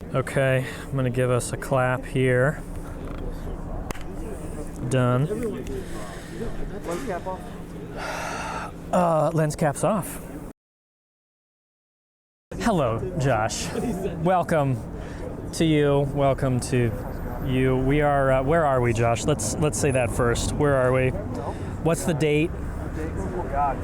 Okay, I'm going to give us a clap here. Done. Lens cap off? Lens cap's off. Hello, Josh. Welcome to you. Welcome to you. We are, where are we, Josh? Let's say that first. Where are we? What's the date? Oh, God.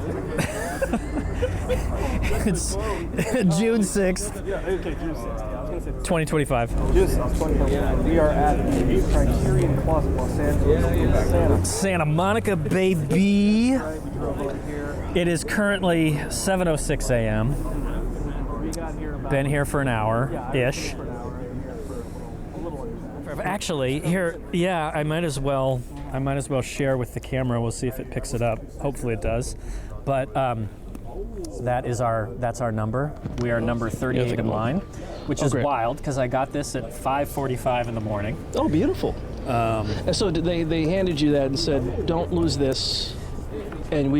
It's June 6th. Yeah, okay, June 6th. Yeah, I was going to say 2025. June 6th, 2025. We are at the Criterion Closet, Los Angeles, Santa Monica, baby. We drove over here. It is currently 7:06 a.m. We got here about... Been here for an hour-ish. for an hour. Here for a little under. Actually, here, yeah, I might as well share with the camera. We'll see if it picks it up. Hopefully it does. But that's our number. We are number 38 in line, which is wild because I got this at 5:45 in the morning. Oh, beautiful. And so they handed you that and said, don't lose this. And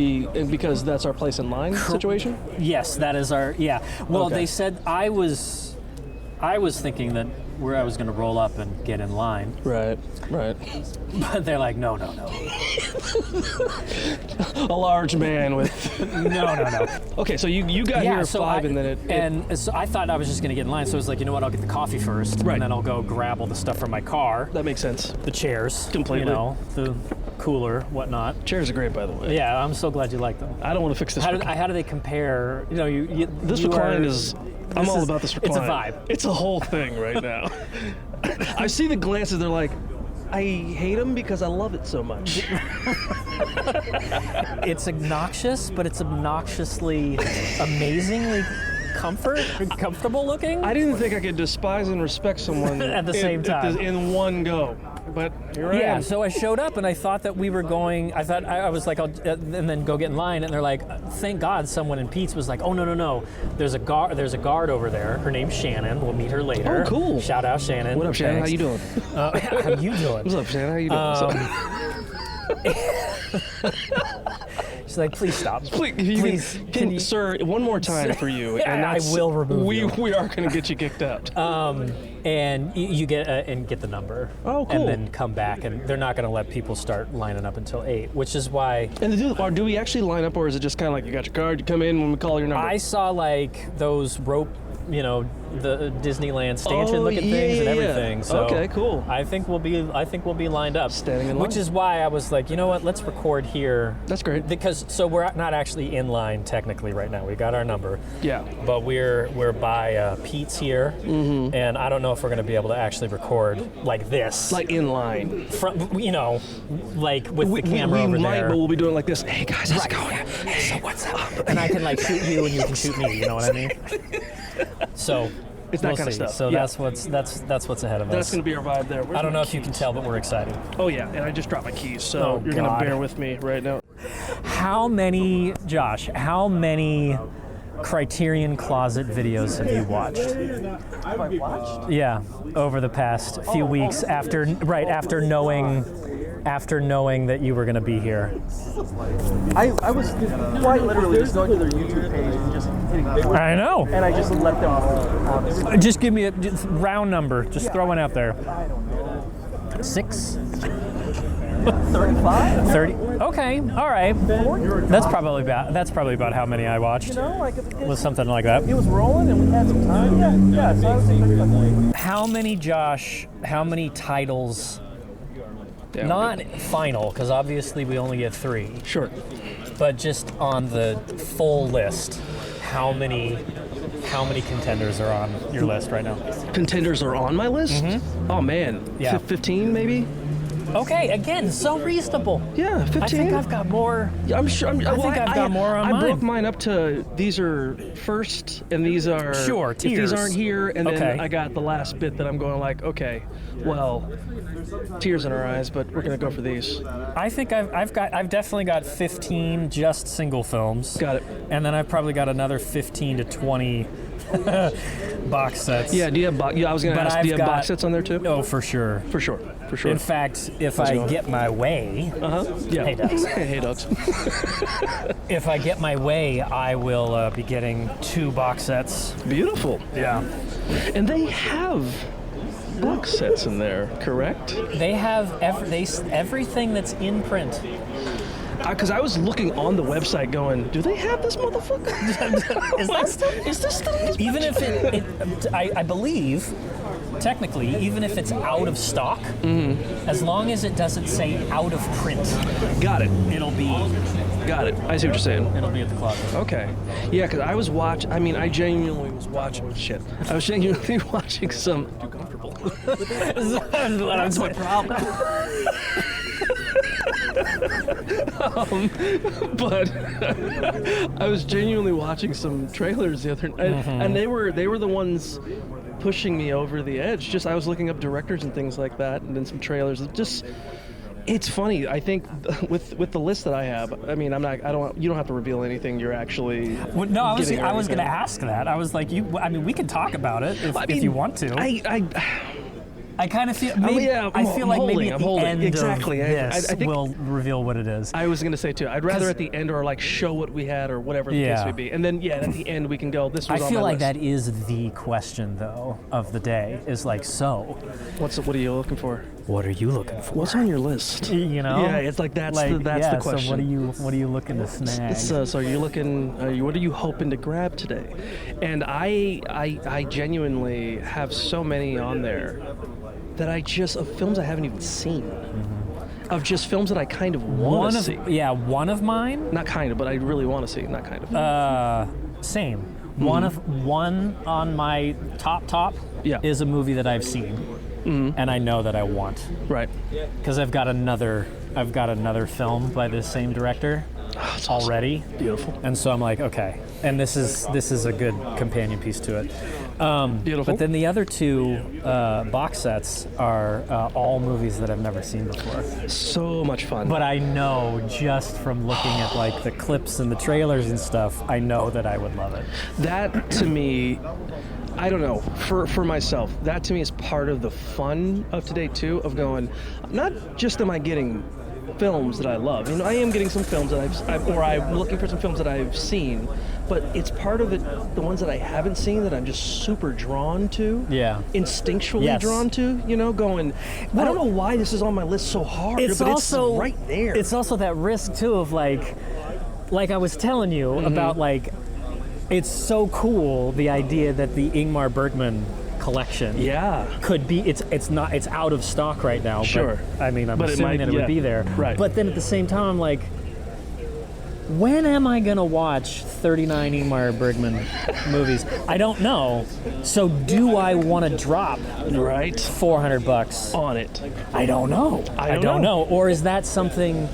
because that's our place in line situation? Yes, that is our, yeah. Well, Okay. they said I was thinking that where I was going to roll up and get in line. Right. But they're like, no. A large man with... No. Okay, so you got here at 5 and then And so I thought I was just going to get in line, so I was like, you know what, I'll get the coffee first, Right. and then I'll go grab all the stuff from my car. That makes sense. The chairs. Completely. You know, the cooler, whatnot. Chairs are great, by the way. Yeah, I'm so glad you like them. I don't want to fix this. How do they compare? You know, This you recline are- is... I'm all about this recline. It's a vibe. It's a whole thing right now. I see the glances, they're like, I hate them because I love it so much. It's obnoxious, but it's obnoxiously, amazingly comfortable looking. I didn't think I could despise and respect someone At the same time. in one go, but here I Yeah, am. so I showed up and I thought that we were going, I was like, and then go get in line, and they're like, thank God someone in Pete's was like, oh, no, there's a guard over there. Her name's Shannon. We'll meet her later. Oh, cool. Shout out, Shannon. What up, Shannon? Thanks. How you doing? How you doing? What's up, Shannon? How you doing? She's like, please stop. Please, can you, sir, one more time for you. And I will remove you. We are going to get you kicked out. And you get the number. Oh, cool. And then come back, and they're not going to let people start lining up until 8, which is why. And do we actually line up, or is it just kind of like you got your card, you come in when we call your number? I saw like those rope, the Disneyland stanchion-looking things and everything. Yeah. So okay, cool. I think we'll be lined up. Standing in line. Which is why I was like, you know what? Let's record here. That's great. Because we're not actually in line technically right now. We got our number. Yeah. But we're by Pete's here, and I don't know if we're going to be able to actually record like this. Like in line. Like with the camera over we might, there. but we'll be doing like this. Hey guys, how's it going? Hey, so what's up? And I can like shoot you, and you can shoot me. You know what I mean? So It's that we'll kind of see. stuff. So Yeah. that's what's ahead of us. That's going to be our vibe there. I don't know if you can tell, but we're excited. Oh yeah, and I just dropped my keys, so Oh, you're going to God. bear with me right now. How many Criterion Closet videos have you watched? Have I watched? Yeah, over the past few weeks after knowing that you were going to be here. I was quite literally just going to their YouTube page and just hitting big ones. I know. And I just let them on everything. Just give me a round number. Just throw one out there. I don't know. 6? 35? 30? Okay, all right. That's probably about how many I watched. You know, like if Was something like that. it was rolling and we had some time. Yeah. So I was thinking, How many titles? Yeah, Not final, because obviously we only get 3. Sure. But just on the full list, how many contenders are on your list right now? Contenders are on my list? Oh man. Yeah. 15 maybe? Okay, again, so reasonable. Yeah, 15. I think I've got more. Yeah, I'm sure. I think I've got more on I mine. broke mine up to these are first and these are Sure, if tiers. these aren't here, and then Okay. I got the last bit that I'm going like, okay, well, tears in our eyes, but we're gonna go for these. I think I've definitely got 15 just single films. Got it. And then I've probably got another 15 to 20 box sets. Yeah, do you have I was going to But ask, do you I've have got- box sets on there too? Oh, for sure. For sure. In fact, if I get my way, Yeah. Hey, Dogs. Hey, Dogs. if I get my way, I will be getting 2 box sets. Beautiful. Yeah. And they have box sets in there, correct? They have everything that's in print. Because I was looking on the website going, do they have this motherfucker? Is this still Even if I believe, technically, even if it's out of stock, as long as it doesn't say out of print, Got it. Got it. I see what you're saying. It'll be at the closet. Okay. Yeah, because I was I genuinely was watching, shit. I was genuinely watching some, too comfortable. That's my problem. But I was genuinely watching some trailers the other night, and they were the ones pushing me over the edge. Just I was looking up directors and things like that, and then some trailers. It's funny. I think with the list that I have, I mean, you don't have to reveal anything. You're actually. Well, no, I was going to ask that. I was like, we can talk about it if you want to. I kind of feel. Maybe, I feel like maybe at the end exactly. of this, I think we'll reveal what it is. I was going to say too. I'd rather at the end or like show what we had or whatever the case may be, and then at the end we can go. This was I on feel my like list. that is the question though of the day. Is like, so. What are you looking for? What are you looking for? What's on your list? You know. Yeah, it's like that's the question. So what are you looking to snag? So are you looking? What are you hoping to grab today? And I genuinely have so many on there that of films I haven't even seen. Of just films that I kind of want to see. Yeah, one of mine. Not kind of, but I really want to see. Not kind of. Same. One on my top is a movie that I've seen, and I know that I want. Right. Because I've got another film by the same director already. Awesome. Beautiful. And so I'm like, okay, and this is a good companion piece to it. Beautiful. But then the other 2 box sets are all movies that I've never seen before. So much fun. But I know just from looking at like the clips and the trailers and stuff, I know that I would love it. That to me, I don't know, for myself, that to me is part of the fun of today too, of going, not just am I getting films that I love. You know, I am getting some films that I'm looking for some films that I've seen, but it's part of the ones that I haven't seen that I'm just super drawn to. Yeah. Instinctually drawn to, going, I don't know why this is on my list so hard, but it's right there. It's also that risk too of like I was telling you about like, it's so cool, the idea that the Ingmar Bergman collection could be it's out of stock right now, sure, but, I mean, I'm assuming that it would be there, right? But then at the same time I'm like, when am I gonna watch 39 Ingmar Bergman movies? I don't know. So do I want to drop $400 on it? I don't know. I don't know. Or is that something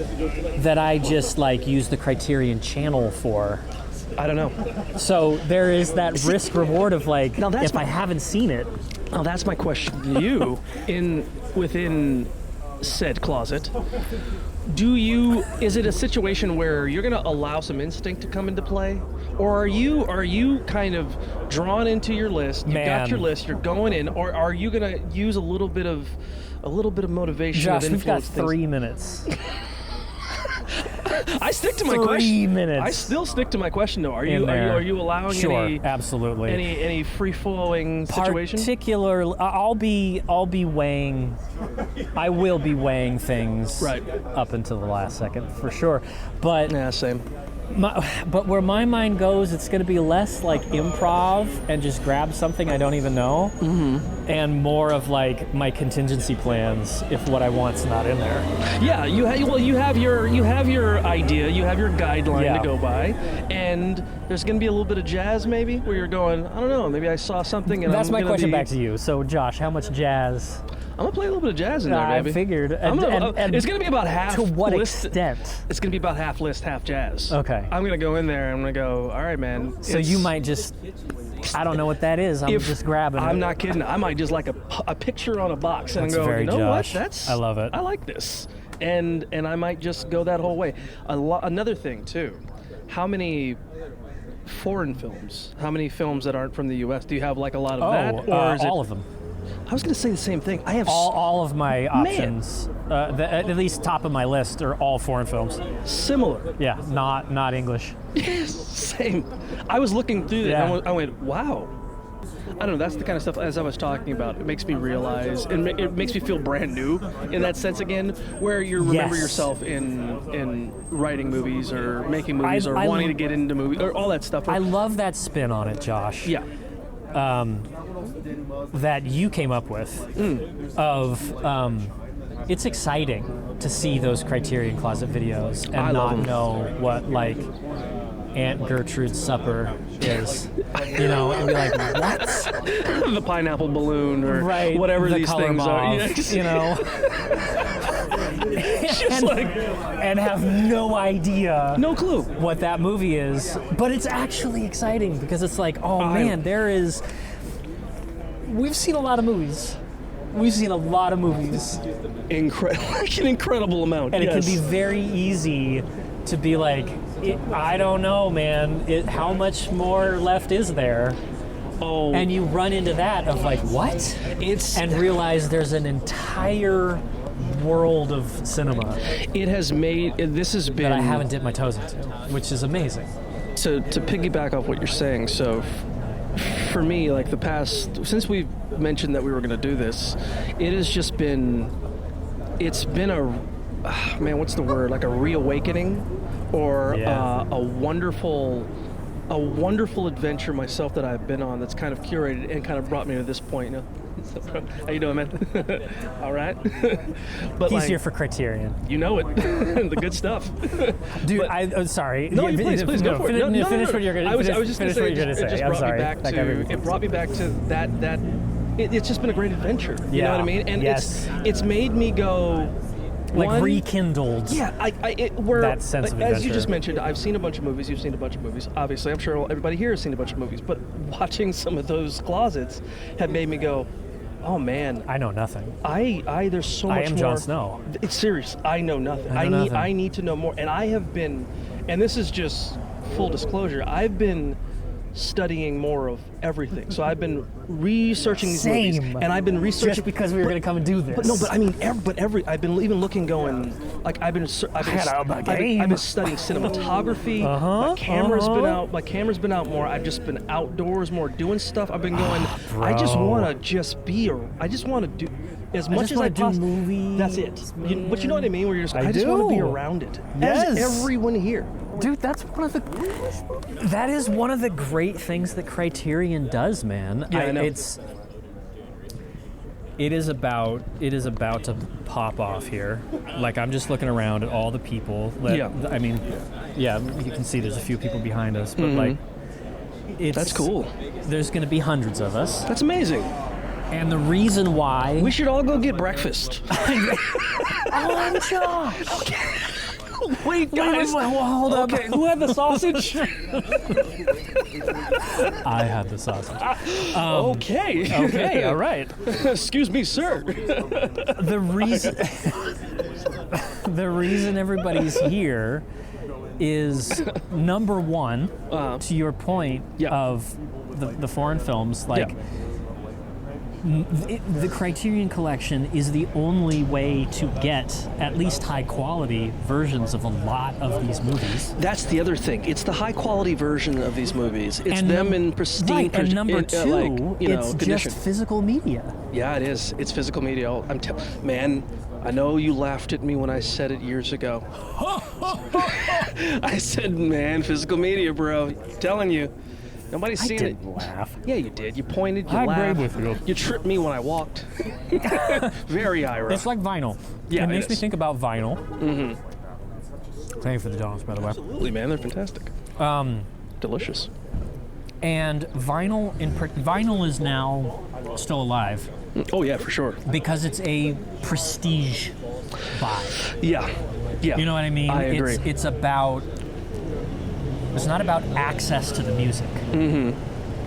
that I just like use the Criterion channel for? I don't know. So there is that risk reward of like, if I haven't seen it. Now that's my question to you. Within said closet, is it a situation where you're going to allow some instinct to come into play, or are you kind of drawn into your list? You got your list. You're going in, or are you going to use a little bit of motivation? Josh, we've got 3 minutes. I stick to my question. 3 minutes. I still stick to my question though. Are you allowing absolutely any free flowing situation? Particularly, I will be weighing things up until the last second for sure. But yeah, same. But where my mind goes, it's going to be less like improv and just grab something I don't even know, and more of like my contingency plans if what I want's not in there. Yeah, you have your idea, you have your guideline to go by, and there's going to be a little bit of jazz maybe where you're going, I don't know, maybe I saw something and that's my question back to you. So Josh, how much jazz? I'm gonna play a little bit of jazz in there, baby. I figured. And it's gonna be about half. To what extent? It's gonna be about half list, half jazz. Okay. I'm gonna go in there and I'm gonna go, all right, man. So you might just, I don't know what that is. I'm just grabbing it. I'm not kidding. I might just like a picture on a box and That's go, very you know Josh. what? I love it. I like this. And I might just go that whole way. Another thing too, how many foreign films? How many films that aren't from the U.S.? Do you have like a lot of that, Oh, or is all it? of them. I was going to say the same thing. I have All of my options, at least top of my list, are all foreign films. similar. Yeah, not English. Same. I was looking through it. Yeah. And I went, wow. I don't know. That's the kind of stuff, as I was talking about, it makes me realize, and it makes me feel brand new in that sense again, where you remember Yes. yourself in writing movies or making movies I or wanting to get into movies or all that stuff. I love that spin on it, Josh. Yeah. That you came up with it's exciting to see those Criterion Closet videos and I love not them. know what like Aunt Gertrude's supper is, you know, and be like, what? The pineapple balloon or Right, whatever the these color things are. mauve, you know, Just like, and have no idea no clue. what that movie is, but it's actually exciting because it's like, oh man, we've seen a lot of movies. We've seen a lot of movies. Like an incredible amount. And yes. it can be very easy to be like, I don't know, man. How much more left is there? Oh, And you run into that of like, what? And realize there's an entire world of cinema it has made. This has been. that I haven't dipped my toes into, which is amazing. to piggyback off what you're saying, so for me, like the past, since we've mentioned that we were going to do this, it has just been, it's been a, man, what's the word? Like a reawakening, or Yeah. a wonderful adventure myself that I've been on that's kind of curated and kind of brought me to this point. You know? How you doing, man? All right. But He's like, here for Criterion. you know it, the good stuff. Dude, But- I'm sorry. No, Yeah, please go for it. Finish what you're going to I was just going to finish say, what you're going to it say. just I'm brought sorry. me back I got to. everything. It brought me back to that. It's just been a great adventure. You know Yeah. what I mean? And Yes. it's made me go. Like one, rekindled. Yeah, where, that sense of as you adventure. just mentioned, I've seen a bunch of movies. You've seen a bunch of movies. Obviously, I'm sure everybody here has seen a bunch of movies. But watching some of those closets have made me go, "Oh man, I know nothing. there's so I much am more." Jon Snow. It's serious. I know nothing. I know nothing. I need to know more. And I have been, and this is just full disclosure, I've been studying more of everything. So I've been researching these movies, Same. and I've been researching. Just because we were going to come and do this. But no, but I mean, I've been even looking, going, like I've been studying cinematography. My camera's been out more. I've just been outdoors more, doing stuff. I've been going. I just bro. want to just be. I just want to do as much just as I wanna do possibly. movies, That's it. But you know what I mean? Where you're just. I just do. want to be around it. Yes. As everyone here. Dude, that is one of the great things that Criterion does, man. Yeah, I know. It is about to pop off here. Like, I'm just looking around at all the people. Yeah. I mean, yeah, you can see there's a few people behind us, but like, That's cool. There's going to be hundreds of us, That's amazing. and the reason why. We should all go get breakfast. I'm Josh. Wait, guys. Hold up. Okay, who had the sausage? I had the sausage. Okay. Okay, all right. Excuse me, sir. The reason everybody's here is number one, to your point Yeah. of the foreign films, like the Criterion Collection is the only way to get at least high quality versions of a lot of these movies. That's the other thing. It's the high quality version of these movies. It's And them num- in pristine, right, and number two, it's condition. just physical media. Yeah, it is. It's physical media. Man, I know you laughed at me when I said it years ago. I said, man, physical media, bro. Telling you. Nobody's seen it. Laugh. Yeah, you did. You pointed, you I laughed. agree with you. You tripped me when I walked. Very Ira. It's like vinyl. Yeah, it it makes me is. think about vinyl. Mm-hmm. Thank you for the donuts, by the way. Absolutely, man. They're fantastic. Delicious. And vinyl is now still alive Oh, yeah, for sure. because it's a prestige buy. Yeah. Yeah. You know what I mean? I agree. It's not about access to the music.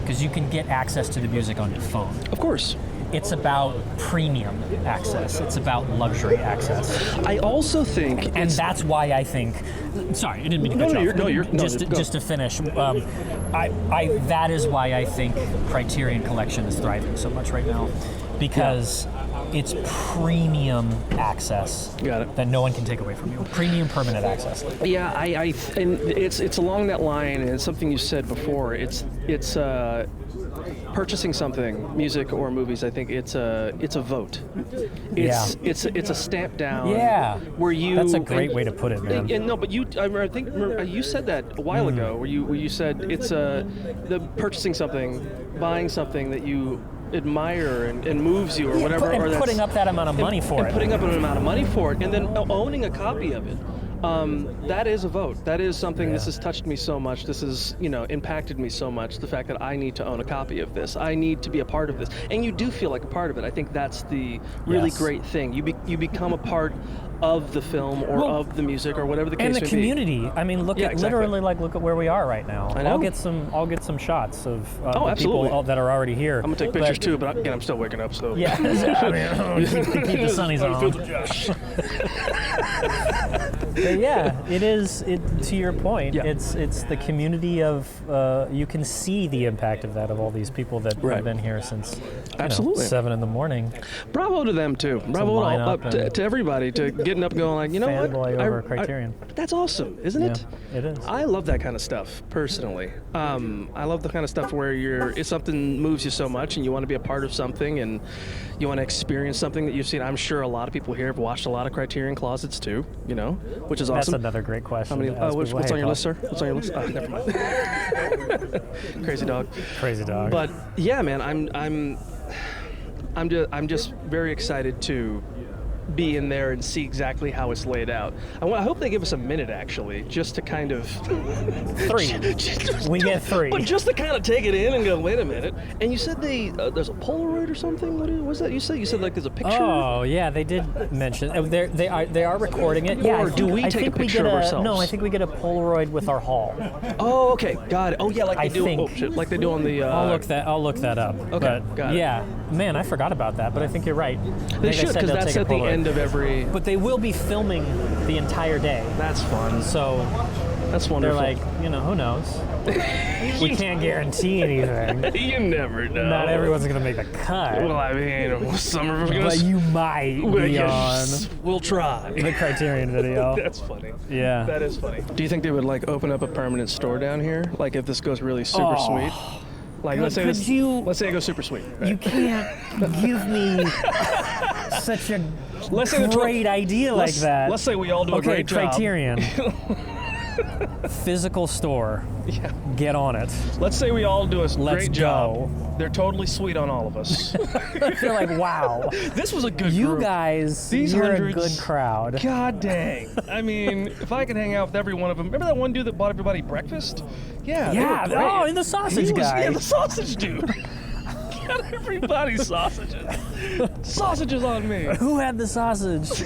Because you can get access to the music on your phone. Of course. it's about premium access. It's about luxury access. I also think, And that's why I think. Sorry, I didn't mean to cut you off. Just to finish, that is why I think Criterion Collection is thriving so much right now, because it's premium access. Got it. That no one can take away from you. Premium permanent access. Yeah, and it's along that line, and it's something you said before. It's purchasing something, music or movies. I think it's a vote. It's a stamp down. Yeah. Where you. That's a great way to put it, man. And no, but I think you said that a while ago, where you said it's the purchasing something, buying something that you admire and moves you or whatever, and putting up that amount of money for it. Putting up an amount of money for it, and then owning a copy of it. That is a vote. That is something. This has touched me so much. This has, impacted me so much. The fact that I need to own a copy of this. I need to be a part of this. And you do feel like a part of it. I think that's the really great thing. You become a part of the film or of the music or whatever the case may be. And the community. I mean, look at where we are right now. I know. I'll get some shots of the absolutely. people that are already here. I'm gonna take pictures too, but again, I'm still waking up, so. Yeah. keep the sunnies on. But yeah, it is. To your point, it's the community of. You can see the impact of that, of all these people that have been here since 7 in the morning. Bravo to them too. Bravo to everybody to getting up, and going like, fanboy over Criterion. That's awesome, isn't it? It is. I love that kind of stuff personally. I love the kind of stuff where if something moves you so much and you want to be a part of something and you want to experience something that you've seen. I'm sure a lot of people here have watched a lot of Criterion Closets too. Which is awesome. That's another great question. What's on your list, sir? What's on your list? Never mind. Crazy dog. Crazy dog. But yeah, man, I'm just very excited to be in there and see exactly how it's laid out. I hope they give us a minute, actually, just to kind of... 3. We get 3. But just to kind of take it in and go, wait a minute. And you said there's a Polaroid or something? What was that you said? You said like there's a picture? Oh, yeah, they did mention. They are recording it. Yeah, or do we take a picture of ourselves? No, I think we get a Polaroid with our haul. Oh, okay, got it. Oh, yeah, like they do. Think, oh, shit, like they do on the. I'll look that up. Okay, got it. Yeah, man, I forgot about that, but I think you're right. They should, because that's at the end of every. But they will be filming the entire day. That's fun. So that's wonderful. They're like, who knows? We can't guarantee anything. You never know. Not everyone's gonna make the cut. Well, I mean, some of them are gonna. But you might be on. We'll try. The Criterion video. That's funny. Yeah. That is funny. Do you think they would open up a permanent store down here? Like if this goes really super sweet? Like let's say it goes super sweet. Right? You can't give me such a great idea like that. Let's say we all do a great job. Criterion. Physical store. Yeah. Get on it. Let's say we all do a great job. Go. They're totally sweet on all of us. You're like, wow. This was a good You group. guys, you're a good crowd. God dang. I mean, if I could hang out with every one of them. Remember that one dude that bought everybody breakfast? Yeah. Yeah. They were great. Oh, and the sausage guy. Yeah, the sausage dude. Got everybody sausages. Sausages on me. Who had the sausage?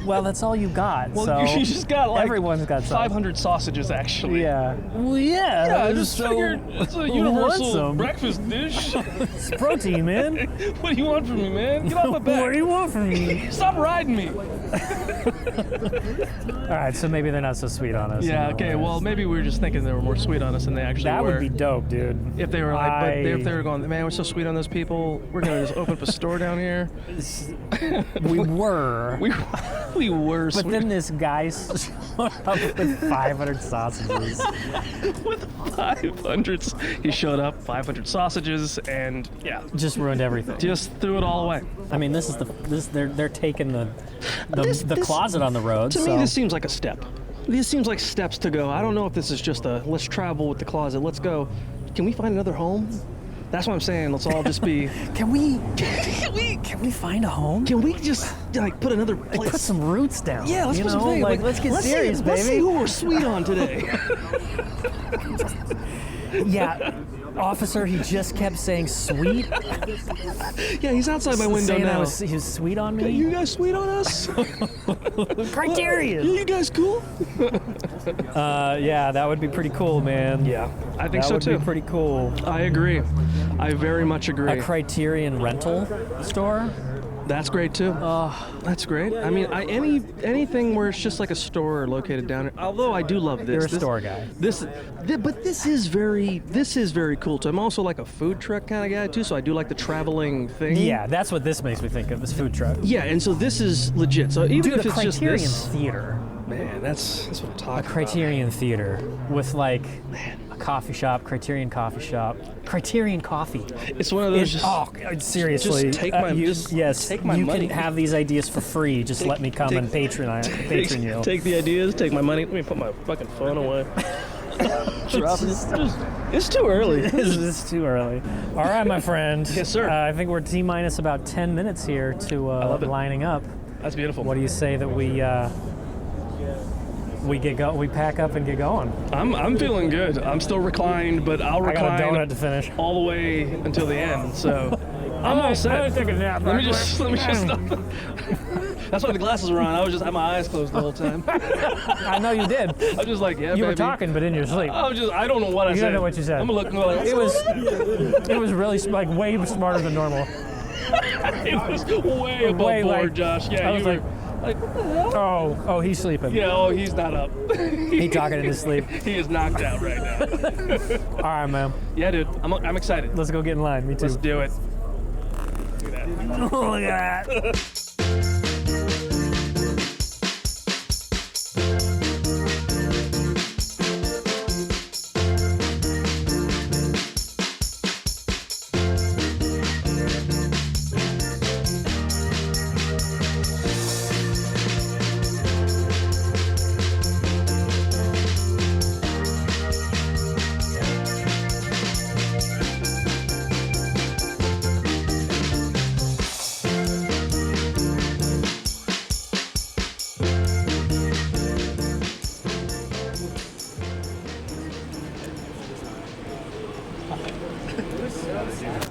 Well, that's all you got. Well, so you just got everyone's got 500 sausages actually. Yeah. Well, yeah. Yeah, I just figured it's a universal breakfast dish. It's protein, man. What do you want from me, man? Get off my back. What do you want from me? Stop riding me. All right, so maybe they're not so sweet on us. Yeah. Okay. Well, maybe we were just thinking they were more sweet on us than they actually were. That would be dope, dude. If they were if they were going, man, we're so sweet on those people. We're gonna just open up a store down here. We were. We were sweet. But then this guy showed up with 500 sausages. With 500, he showed up, 500 sausages, and yeah, just ruined everything. Just threw it all away. I mean, they're taking the closet on the road. To me, this seems like a step. This seems like steps to go. I don't know if this is just let's travel with the closet. Let's go. Can we find another home? That's what I'm saying. Let's all just be. Can we find a home? Can we just put another place? Put some roots down. Yeah, let's put some things. Let's get serious, baby. Let's see who we're sweet on today. Yeah, officer, he just kept saying sweet. Yeah, he's outside my window Saying now. he was sweet on me. You guys sweet on us? Criterion. You guys cool? Yeah, that would be pretty cool, man. Yeah, I think That so would too. be pretty cool. I agree. I very much agree. A Criterion rental store. That's great too. That's great. I mean, anything where it's just like a store located down here. Although I do love this. You're a store guy. But this is very cool too. I'm also like a food truck kind of guy too, so I do like the traveling thing. Yeah, that's what this makes me think of, is food truck. Yeah, and so this is legit. So even Dude, if a it's just Criterion this, theater. man, that's what I'm talking A Criterion theater with like a coffee shop, Criterion coffee shop, Criterion coffee. about. It's one of those. Seriously. just take my- yes, take my you money. can have these ideas for free. Just let me come and patron you. Take the ideas, take my money. Let me put my fucking phone away. It's too early. This is too early. All right, my friend. Yes, sir. I think we're T-minus about 10 minutes here to love it. lining up. That's beautiful. What do you say that we pack up and get going? I'm feeling good. I'm still reclined, but I'll I got a recline donut to finish. all the way until the end. So I'm all set. take a nap. Let me just. That's why the glasses were on. I was just had my eyes closed the whole time. I know you did. I was just like, yeah, You were baby. talking, but in your sleep. I don't know what I You said. don't know what you said. I'm gonna look like It was really like way smarter than normal. it was way above Way, board, like- Josh. Yeah, I you was were like, what the hell? Oh, he's sleeping. Yeah, oh, he's not up. He talking in his sleep. He is knocked out right now. All right, man. Yeah, dude, I'm excited. Let's go get in line. Me too. Let's do it. Look at that.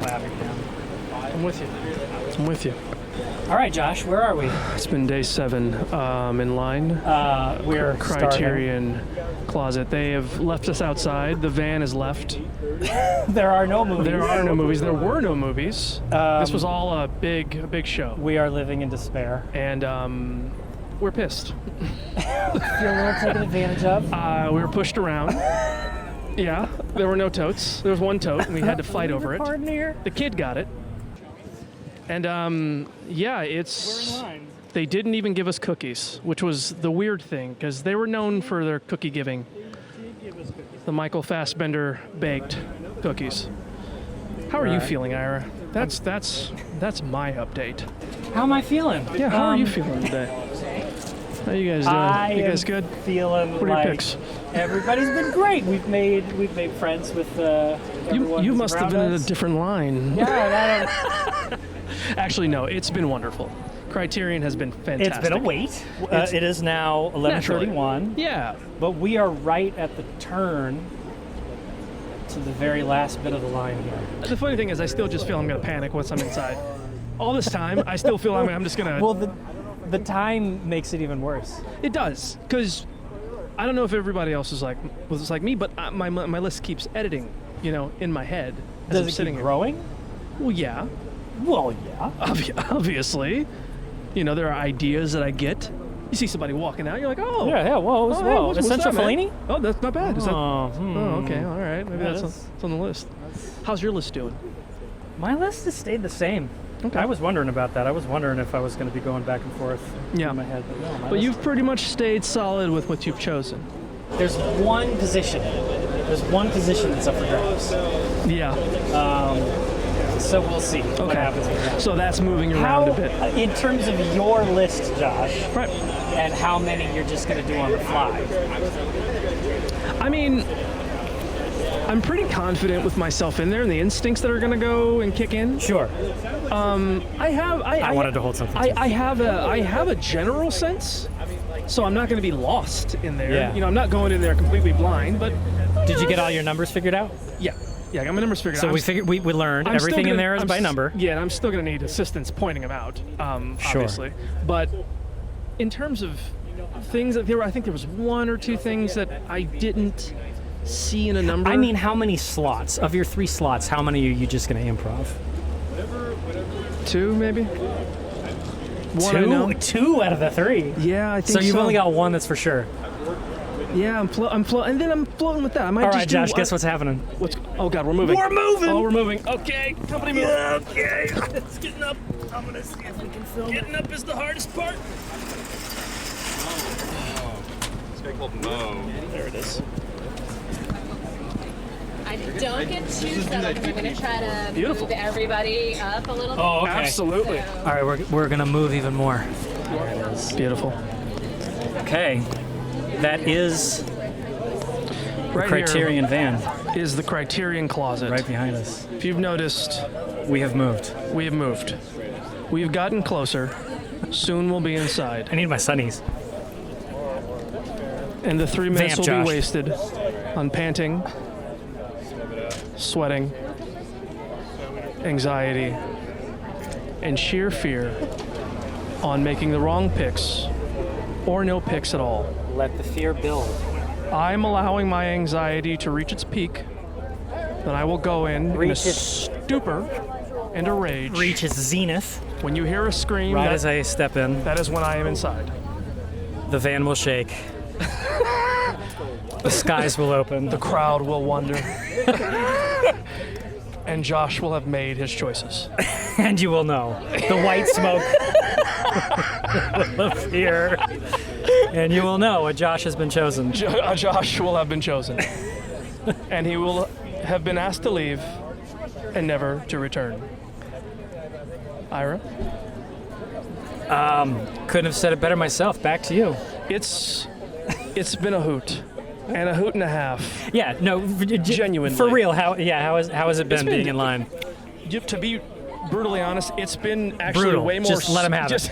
I'm with you. I'm with you. All right, Josh, where are we? It's been day 7 in line. We're Criterion closet. They have left us outside. The van is left. There are no movies. There are no movies. There were no movies. This was all a big show. We are living in despair. And we're pissed. Feel a little taken advantage of. We were pushed around. Yeah, there were no totes. There was one tote, and we had to fight over it. Pardon here. The kid got it. And yeah, it's. We're in line. They didn't even give us cookies, which was the weird thing, because they were known for their cookie giving. The Michael Fassbender baked cookies. How are you feeling, Ira? That's my update. How am I feeling? Yeah, how are you feeling today? How you guys doing? You guys good? Feeling What are your like picks? everybody's been great. We've made friends with everyone. You who's must have around been in a us. different line. Yeah, Actually, no, it's been wonderful. Criterion has been fantastic. it's been a wait. It is now 11:31. Yeah. But we are right at the turn to the very last bit of the line here. The funny thing is, I still just feel I'm going to panic once I'm inside. All this time, I still feel I'm just going to... Well, the time makes it even worse. It does, because I don't know if everybody else was like me, but my list keeps editing, in my head as Does I'm it sitting keep here. growing? Well, yeah, Well, yeah. obviously. There are ideas that I get. You see somebody walking out, you're like, oh. Yeah. Whoa, Oh, hey, whoa. what's Essential that, man? Fellini? Oh, that's not bad. Is that? Oh, Oh, okay, all right. Maybe Yeah, that's that's- it's on the list. How's your list doing? My list has stayed the same. Okay. I was wondering about that. I was wondering if I was going to be going back and forth Yeah. in my head. But no, my But list- you've pretty much stayed solid with what you've chosen. There's one position. There's one position that's up for grabs. Yeah. So we'll see what happens with that. So that's moving around a bit. In terms of your list, Josh, Right. and how many you're just going to do on the fly. I mean, I'm pretty confident with myself in there and the instincts that are going to go and kick in. Sure. I wanted to hold something. I have a general sense, so I'm not going to be lost in there. Yeah. I'm not going in there completely blind, but Did you get all your numbers figured out? yeah. Yeah, I got my numbers figured out. So we figured we learned I'm still everything in gonna- there is I'm by s- number. Yeah, and I'm still going to need assistance pointing them out, obviously. But in terms of things that I think there was one or two things that I didn't see in a number. I mean, how many slots of your 3 slots? How many are you just going to improv? 2 maybe. One I know. 2 out of the 3. Yeah, I think So you've only got 1 that's for sure. Yeah, I'm floating, and then I'm floating with that. I might All just right, do, Josh. Guess what's happening? Oh God, we're moving. We're moving! Oh, we're moving. Okay, company move. Okay, it's getting up. I'm gonna see if we can film. Getting up is the hardest part. This guy called Mo. There it is. I don't get too settled because I'm going to try to Beautiful. move everybody up a little bit. Oh, okay. Absolutely. All right, we're gonna move even more. Beautiful. Okay, that is Right Criterion van here is the Criterion closet. right behind us. If you've noticed, We have moved. we have moved. We've gotten closer. Soon we'll be inside. I need my sunnies. And the 3 minutes Vamp, will Josh. be wasted on panting, sweating, anxiety, and sheer fear on making the wrong picks or no picks at all. Let the fear build. I'm allowing my anxiety to reach its peak. Then I will go in a Reach its- stupor and a rage. Reach its zenith. When you hear a scream, Right as I step in, that is when I am inside. the van will shake. The skies will open. The crowd will wonder. And Josh will have made his choices. And you will know. The white smoke will appear. And you will know what Josh has been chosen. Josh will have been chosen. And he will have been asked to leave and never to return. Ira? Couldn't have said it better myself. Back to you. It's been a hoot. And a hoot and a half. Yeah, no, Genuinely. For real, how has it been been- being in line? To be brutally honest, it's been actually Brutal. way more Just let 'em have it.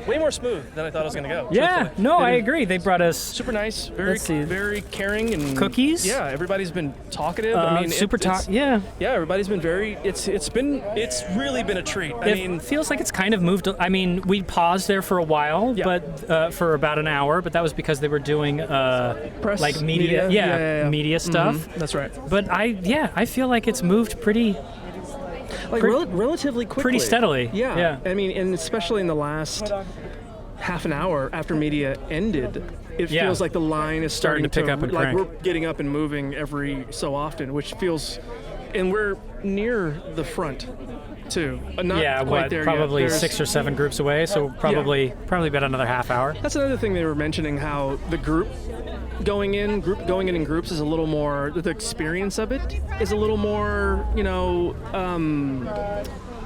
way more smooth than I thought it was going to go. Yeah, truthfully. no, I They've been agree. They brought us Super nice, very Let's see. very caring and Cookies? Yeah, everybody's been talkative. I mean, super it's- talk. Yeah, Yeah, everybody's been very. It's really been a treat. I it mean, feels like it's kind of moved. I mean, we paused there for a while, Yeah. but for about an hour. But that was because they were doing press, like media, yeah. media stuff. That's right. But I feel like it's moved pretty Like relatively quickly, pretty steadily. Yeah. Yeah. I mean, and especially in the last half an hour after media ended, it Yeah. feels like the line is Starting to pick up and like crank. we're getting up and moving every so often, which feels, and we're near the front too. Not Yeah, quite what? there Probably yet. There's- 6 or 7 groups away. So probably about another half hour. That's another thing they were mentioning, how the going in in groups is a little more, the experience of it is a little more,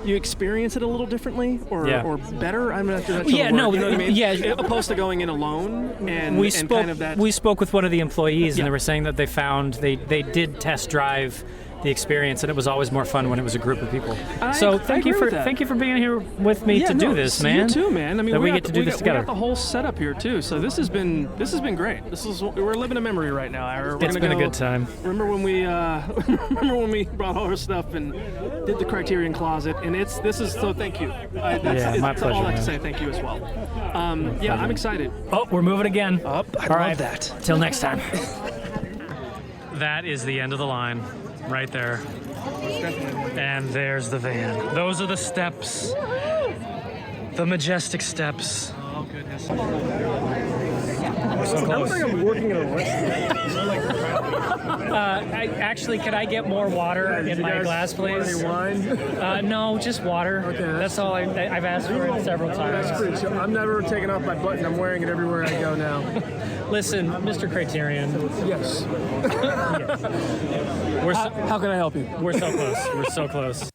you experience it a little differently or better. I'm not sure that's Yeah, the word, no, you know what I mean? yeah. Opposed to going in alone and We and spoke. kind of that. We spoke with one of the employees, Yeah. and they were saying that they found they did test drive the experience, and it was always more fun when it was a group of people. So I thank you agree for with that. thank you for being here with me to do this, man. You too, man. I mean, That we got get to the- do this we together. got the whole setup here too. So this has been great. We're living a memory right now. It's been a good time. Remember when we brought all our stuff and did the Criterion closet, and so thank you. Yeah, my pleasure, All I have man. to say thank you as well. Yeah, I'm excited. Oh, we're moving again. I All right. love that. Till next time. That is the end of the line, right there. And there's the van. Those are the steps. The majestic steps. Oh goodness. We're so close. I'm working in a restaurant. Actually, could I get more water in my glass, please? Any wine? No, just water. Okay, That's all. I've asked for it several times. That's pretty chill. I'm never taking off my button. I'm wearing it everywhere I go now. Listen, Mr. Criterion, Yes. we're so, How can I help you? we're so close. We're so close.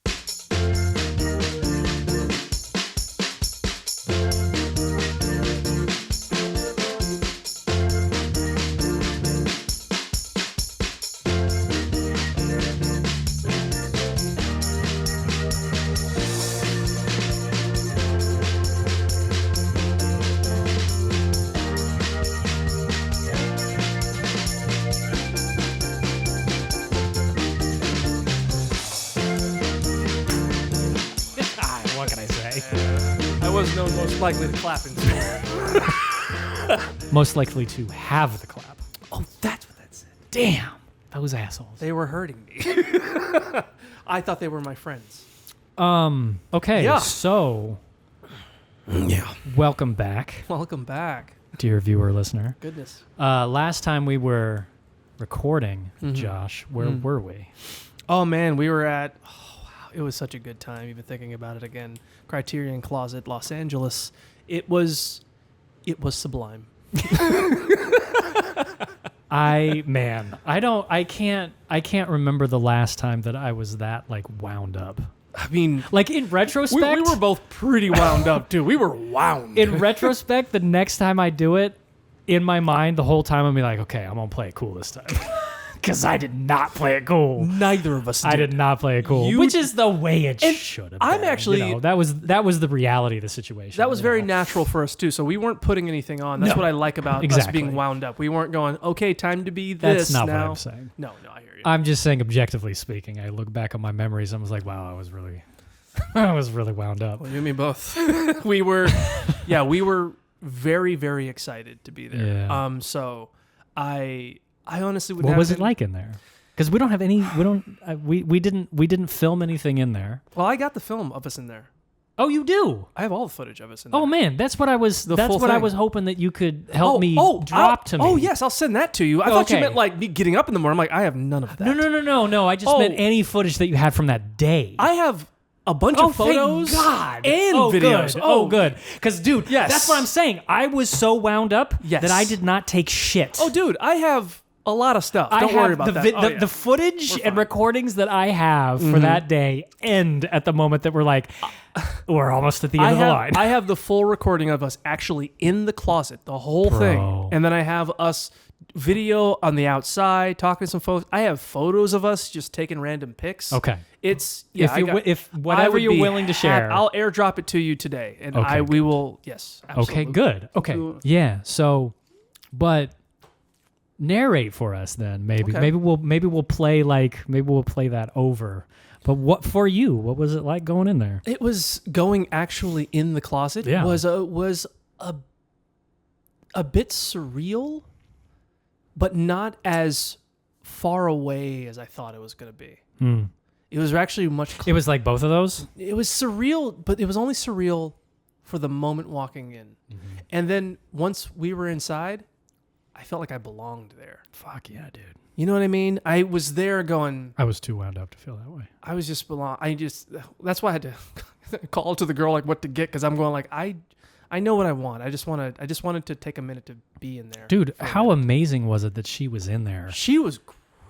say. I was known most likely to clap in school. Most likely to have the clap. Oh, that's what that said. Damn, those assholes. They were hurting me. I thought they were my friends. Okay, Yeah. so welcome back, Welcome back. dear viewer, listener. Goodness. Last time we were recording, Mm-hmm. Josh, where were we? Oh, man, we were at... Oh, wow. It was such a good time, even thinking about it again. Criterion Closet, Los Angeles. It was sublime. I can't remember the last time that I was that like wound up. I mean, Like in retrospect, we were both pretty wound up, too. We were wound. in retrospect, the next time I do it, in my mind, the whole time I'm be like, okay, I'm gonna play it cool this time, because I did not play it cool. Neither of us did. I did not play it cool, You- which is the way it And should have. I'm been, actually- you know? that was the reality of the situation. That was you very know? natural for us, too. So we weren't putting anything on. That's No. what I like about us Exactly. being wound up. We weren't going, okay, time to be this That's not now. what I'm saying. No, I hear you. I'm just saying, objectively speaking, I look back on my memories and was like, wow, I was really wound up. Well, you and me both. we were very, very excited to be there. Yeah. So I honestly would. What was it like in there? Because we don't have any. We didn't film anything in there. Well, I got the film of us in there. Oh, you do? I have all the footage of us in there. Oh man, that's what I was. The That's full what I thing. was hoping that you could help me drop to me. Oh yes, I'll send that to you. I thought you Okay. meant like me getting up in the morning. I'm like, I have none of that. No. I just Oh. meant any footage that you had from that day. I have a bunch Oh, of photos thank God. and oh, videos. Good. Oh, good. Because, dude, Yes. that's what I'm saying. I was so wound up Yes. that I did not take shit. Oh, dude, I have a lot of stuff. I Don't have worry about that. Oh, yeah. The footage We're and fine. recordings that I have for that day end at the moment that we're like, we're almost at the end of the line. I have the full recording of us actually in the closet, the whole Bro. thing. And then I have us video on the outside, talking to some folks. I have photos of us just taking random pics. Okay. It's If whatever you're willing to share. I'll airdrop it to you today, and Okay, we will. Yes. Absolutely. Okay, good. Okay. Yeah. But narrate for us then, maybe. Okay. Maybe we'll play that over. But what for you? What was it like going in there? It was going actually in the closet. Yeah. Was a bit surreal, but not as far away as I thought it was going to be. It was actually much. It was like both of those? It was surreal, but it was only surreal for the moment walking in, and then once we were inside, I felt like I belonged there. Fuck yeah, dude. You know what I mean? I was there going. I was too wound up to feel that way. I was just belong. That's why I had to call to the girl like what to get, because I'm going like I know what I want. I just wanted to take a minute to be in there. Dude, for a how minute. amazing was it that she was in there? She was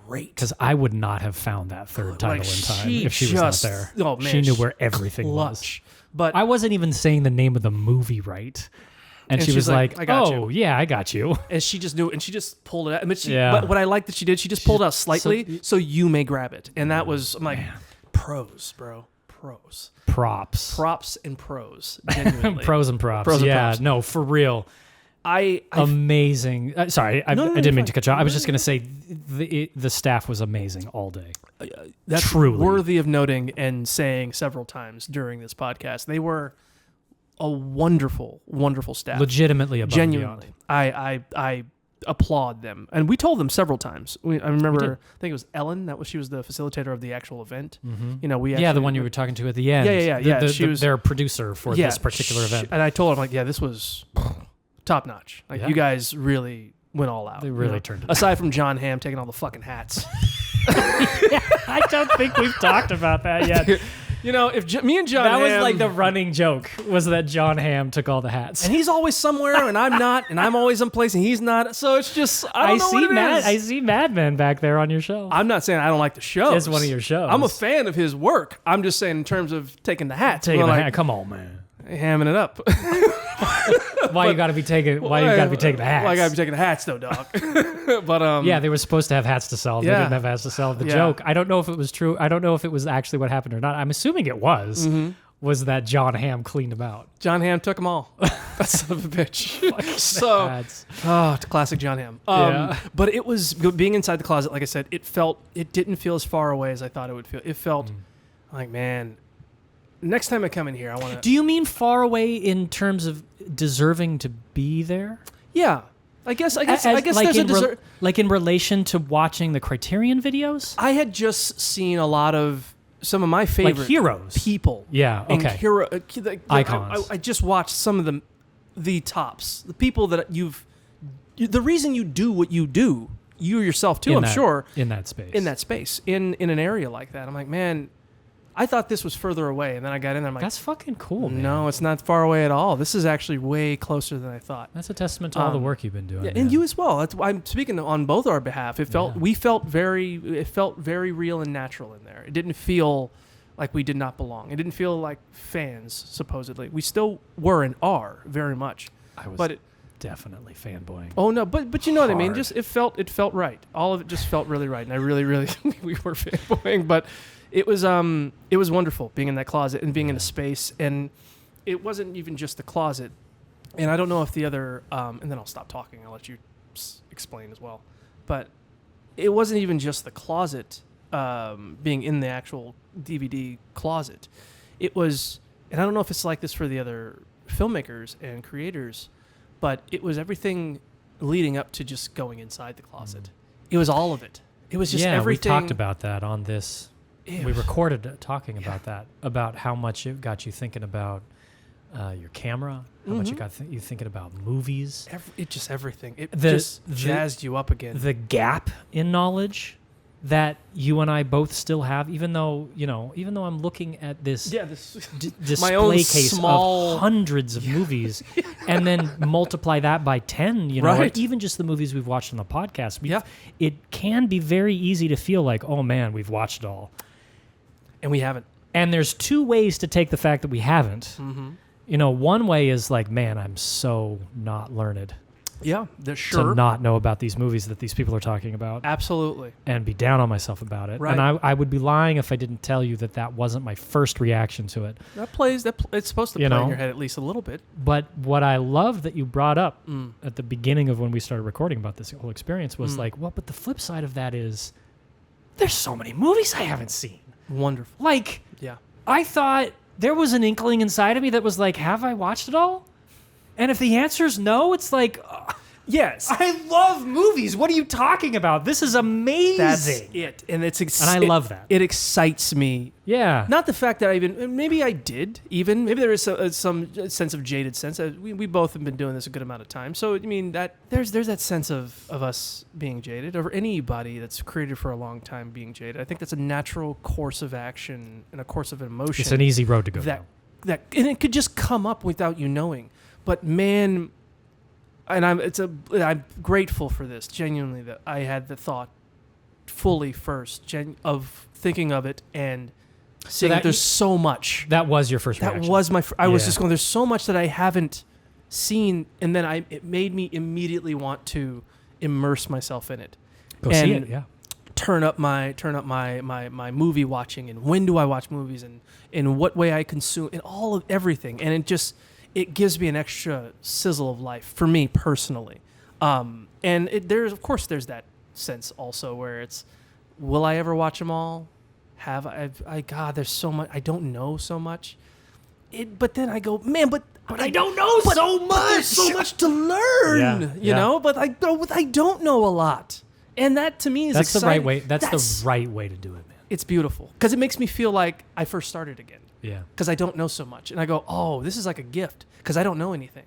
great. Because I would not have found that third title in time if she was not there. Oh man, she knew where everything clutch. was. But I wasn't even saying the name of the movie right. And she she's was like, like, "I got oh, you." yeah, I got you. and she just knew it, and she just pulled it out. Yeah. But what I liked that she did, she just pulled it out slightly so you may grab it. And that was, I'm like, pros, bro. Pros. Props. And pros. Genuinely. Pros and props. Pros and yeah, props. no, for real. I Amazing. Sorry, I No, didn't you're mean fine. to cut you off. I was just going to say the staff was amazing all day. That's Truly. worthy of noting and saying several times during this podcast. They were a wonderful, wonderful staff. Legitimately above and beyond. Genuinely. I applaud them. And we told them several times. I remember, I think it was Ellen, she was the facilitator of the actual event. You know, we Yeah, the actually- one you were talking to at the end. Yeah. The- She was their producer for this particular event. And I told her, like, yeah, this was top notch. Like, Yeah. you guys really went all out. They you really know? turned it Aside from John Hamm taking all the fucking hats. I don't think we've talked about that yet. You know, if me and John That was Hamm- like the running joke, was that John Hamm took all the hats. and he's always somewhere, and I'm not, and I'm always someplace, and he's not. So it's just I don't know what it is. I see Mad Men back there on your shelf. I'm not saying I don't like the show. It's one of your shows. I'm a fan of his work. I'm just saying in terms of taking the hats, Taking the like, hat. Come on, man. hamming it up. Why you got to be taking? Why you got to be taking the hats? Why I gotta be taking the hats though, dog? But Yeah, they were supposed to have hats to sell. They Yeah. didn't have hats to sell. The Yeah. joke. I don't know if it was true. I don't know if it was actually what happened or not. I'm assuming it was. Was that John Hamm cleaned them out? John Hamm took them all. That son of a bitch. So, Hats. it's classic John Hamm. Yeah. But it was being inside the closet. Like I said, it didn't feel as far away as I thought it would feel. It felt like, man, next time I come in here, I want to. Do you mean far away in terms of deserving to be there? Yeah, I guess Like there's a like in relation to watching the Criterion videos, I had just seen a lot of some of my favorite like heroes. people. Yeah. And Okay. icons. I just watched some of the tops, the people that the reason you do what you do, you yourself too, I'm sure, in that space. in an area like that. I'm like, man, I thought this was further away, and then I got in there. I'm like, That's fucking cool, man. no, it's not far away at all. This is actually way closer than I thought. That's a testament to all the work you've been doing. Yeah, man. and you as well. That's why I'm speaking on both our behalf. It felt it felt very real and natural in there. It didn't feel like we did not belong. It didn't feel like fans, supposedly. We still were and are very much. I was But it, definitely fanboying. oh no, but you know what I mean. Hard. Just it felt right. All of it just felt really right, and I really we were fanboying, but it was wonderful being in that closet and being in a space, and it wasn't even just the closet. And I don't know if the other and then I'll stop talking. I'll let you explain as well. But it wasn't even just the closet being in the actual DVD closet. It was, and I don't know if it's like this for the other filmmakers and creators, but it was everything leading up to just going inside the closet. It was all of it. It was just everything. We talked about that on this. Ew. We recorded it talking about that, about how much it got you thinking about your camera, how much it got you thinking about movies. Everything. It The- just the- jazzed you up again. The gap in knowledge that you and I both still have, even though I'm looking at this this display my own case small of hundreds of movies, and then multiply that by 10, or Right. even just the movies we've watched on the podcast. Yeah. It can be very easy to feel like, oh man, we've watched it all. and we haven't. And there's two ways to take the fact that we haven't. One way is like, man, I'm so not learned Yeah, they're sure. to not know about these movies that these people are talking about Absolutely. and be down on myself about it. Right. And I would be lying if I didn't tell you that wasn't my first reaction to it. It's supposed to play in your head at least a little bit. But what I love that you brought up at the beginning of when we started recording about this whole experience was like, well, but the flip side of that is there's so many movies I haven't seen. Wonderful. Like, Yeah. I thought there was an inkling inside of me that was like, have I watched it all? And if the answer is no, it's like, Yes. I love movies. What are you talking about? This is amazing. That's it. And And I love that. It excites me. Yeah. Not the fact that maybe I did even. Maybe there is some sense of jaded sense. We both have been doing this a good amount of time. So, I mean, that there's that sense of us being jaded, or anybody that's created for a long time being jaded. I think that's a natural course of action and a course of emotion. It's an easy road to go down. And it could just come up without you knowing. But man, and I'm grateful for this, genuinely, that I had the thought fully first of thinking of it and seeing that there's so much. That was your first reaction. That was my. I was just going. There's so much that I haven't seen, and then it made me immediately want to immerse myself in it. Go see it. Yeah. Turn up my movie watching, and when do I watch movies, and in what way I consume, and all of everything, and it gives me an extra sizzle of life for me personally. And there's that sense also where it's, will I ever watch them all? Have I? God, there's so much. I don't know so much. But then I go, man, but I don't know so much. There's so much to learn, you know. But I don't know a lot, and that to me is That's exciting. the right way. That's the right way to do it, man. It's beautiful because it makes me feel like I first started again. Yeah. Because I don't know so much. And I go, oh, this is like a gift because I don't know anything.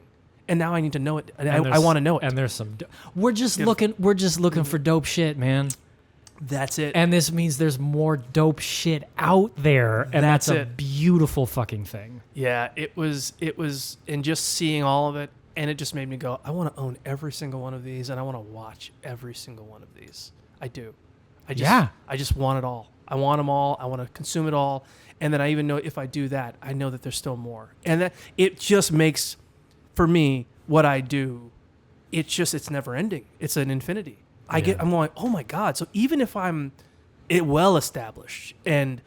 And now I need to know it. And I want to know it. And there's some we're just looking for dope shit, man. That's it. And this means there's more dope shit out there, and that's a it. beautiful fucking thing. Yeah, it was and just seeing all of it, and it just made me go, I want to own every single one of these, and I want to watch every single one of these. I do. I just want it all. I want them all. I want to consume it all. And then I even know if I do that, I know that there's still more. And that it just makes, for me, what I do, it's never ending. It's an infinity. I'm like, oh my God. So even if I'm well established and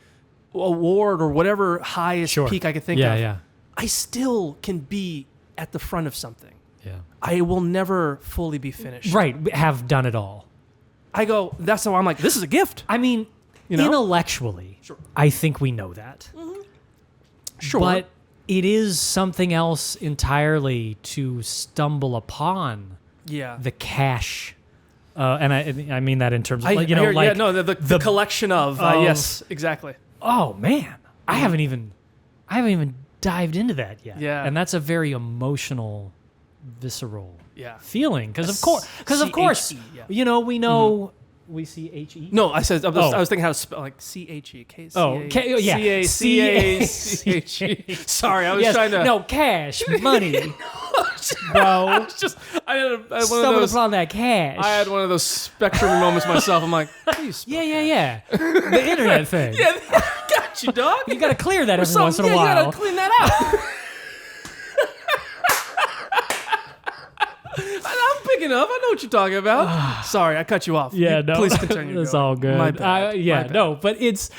award or whatever highest peak I could think of, I still can be at the front of something. Yeah. I will never fully be finished. Right. Have done it all. I go, that's how I'm like, this is a gift. I mean, You know? intellectually, I think we know that. Sure. But it is something else entirely to stumble upon Yeah. the cache. And I mean that in terms of, I like, hear- like yeah, no, the collection of, yes, exactly. oh man, I haven't even dived into that yet. Yeah. And that's a very emotional, visceral Yeah. feeling because of course, C-H-E, yeah. you know, we know we see H-E. No, I said I was Oh. thinking how to spell like C-H-E. Oh, yeah. C-A-C-A-C-H-E. Sorry, I was Yes, trying to. no, cash, money, bro. It's just I had one of Stumbled those. upon that cash. I had one of those spectrum moments myself. I'm like, please. yeah. The internet thing. Yeah, got you, dog. You got to clear that every once in a You while. gotta clean that out. I'm picking up. I know what you're talking about. Sorry, I cut you off. Yeah, no, Please continue. That's going. all good. My bad. Yeah, My bad. no, but it's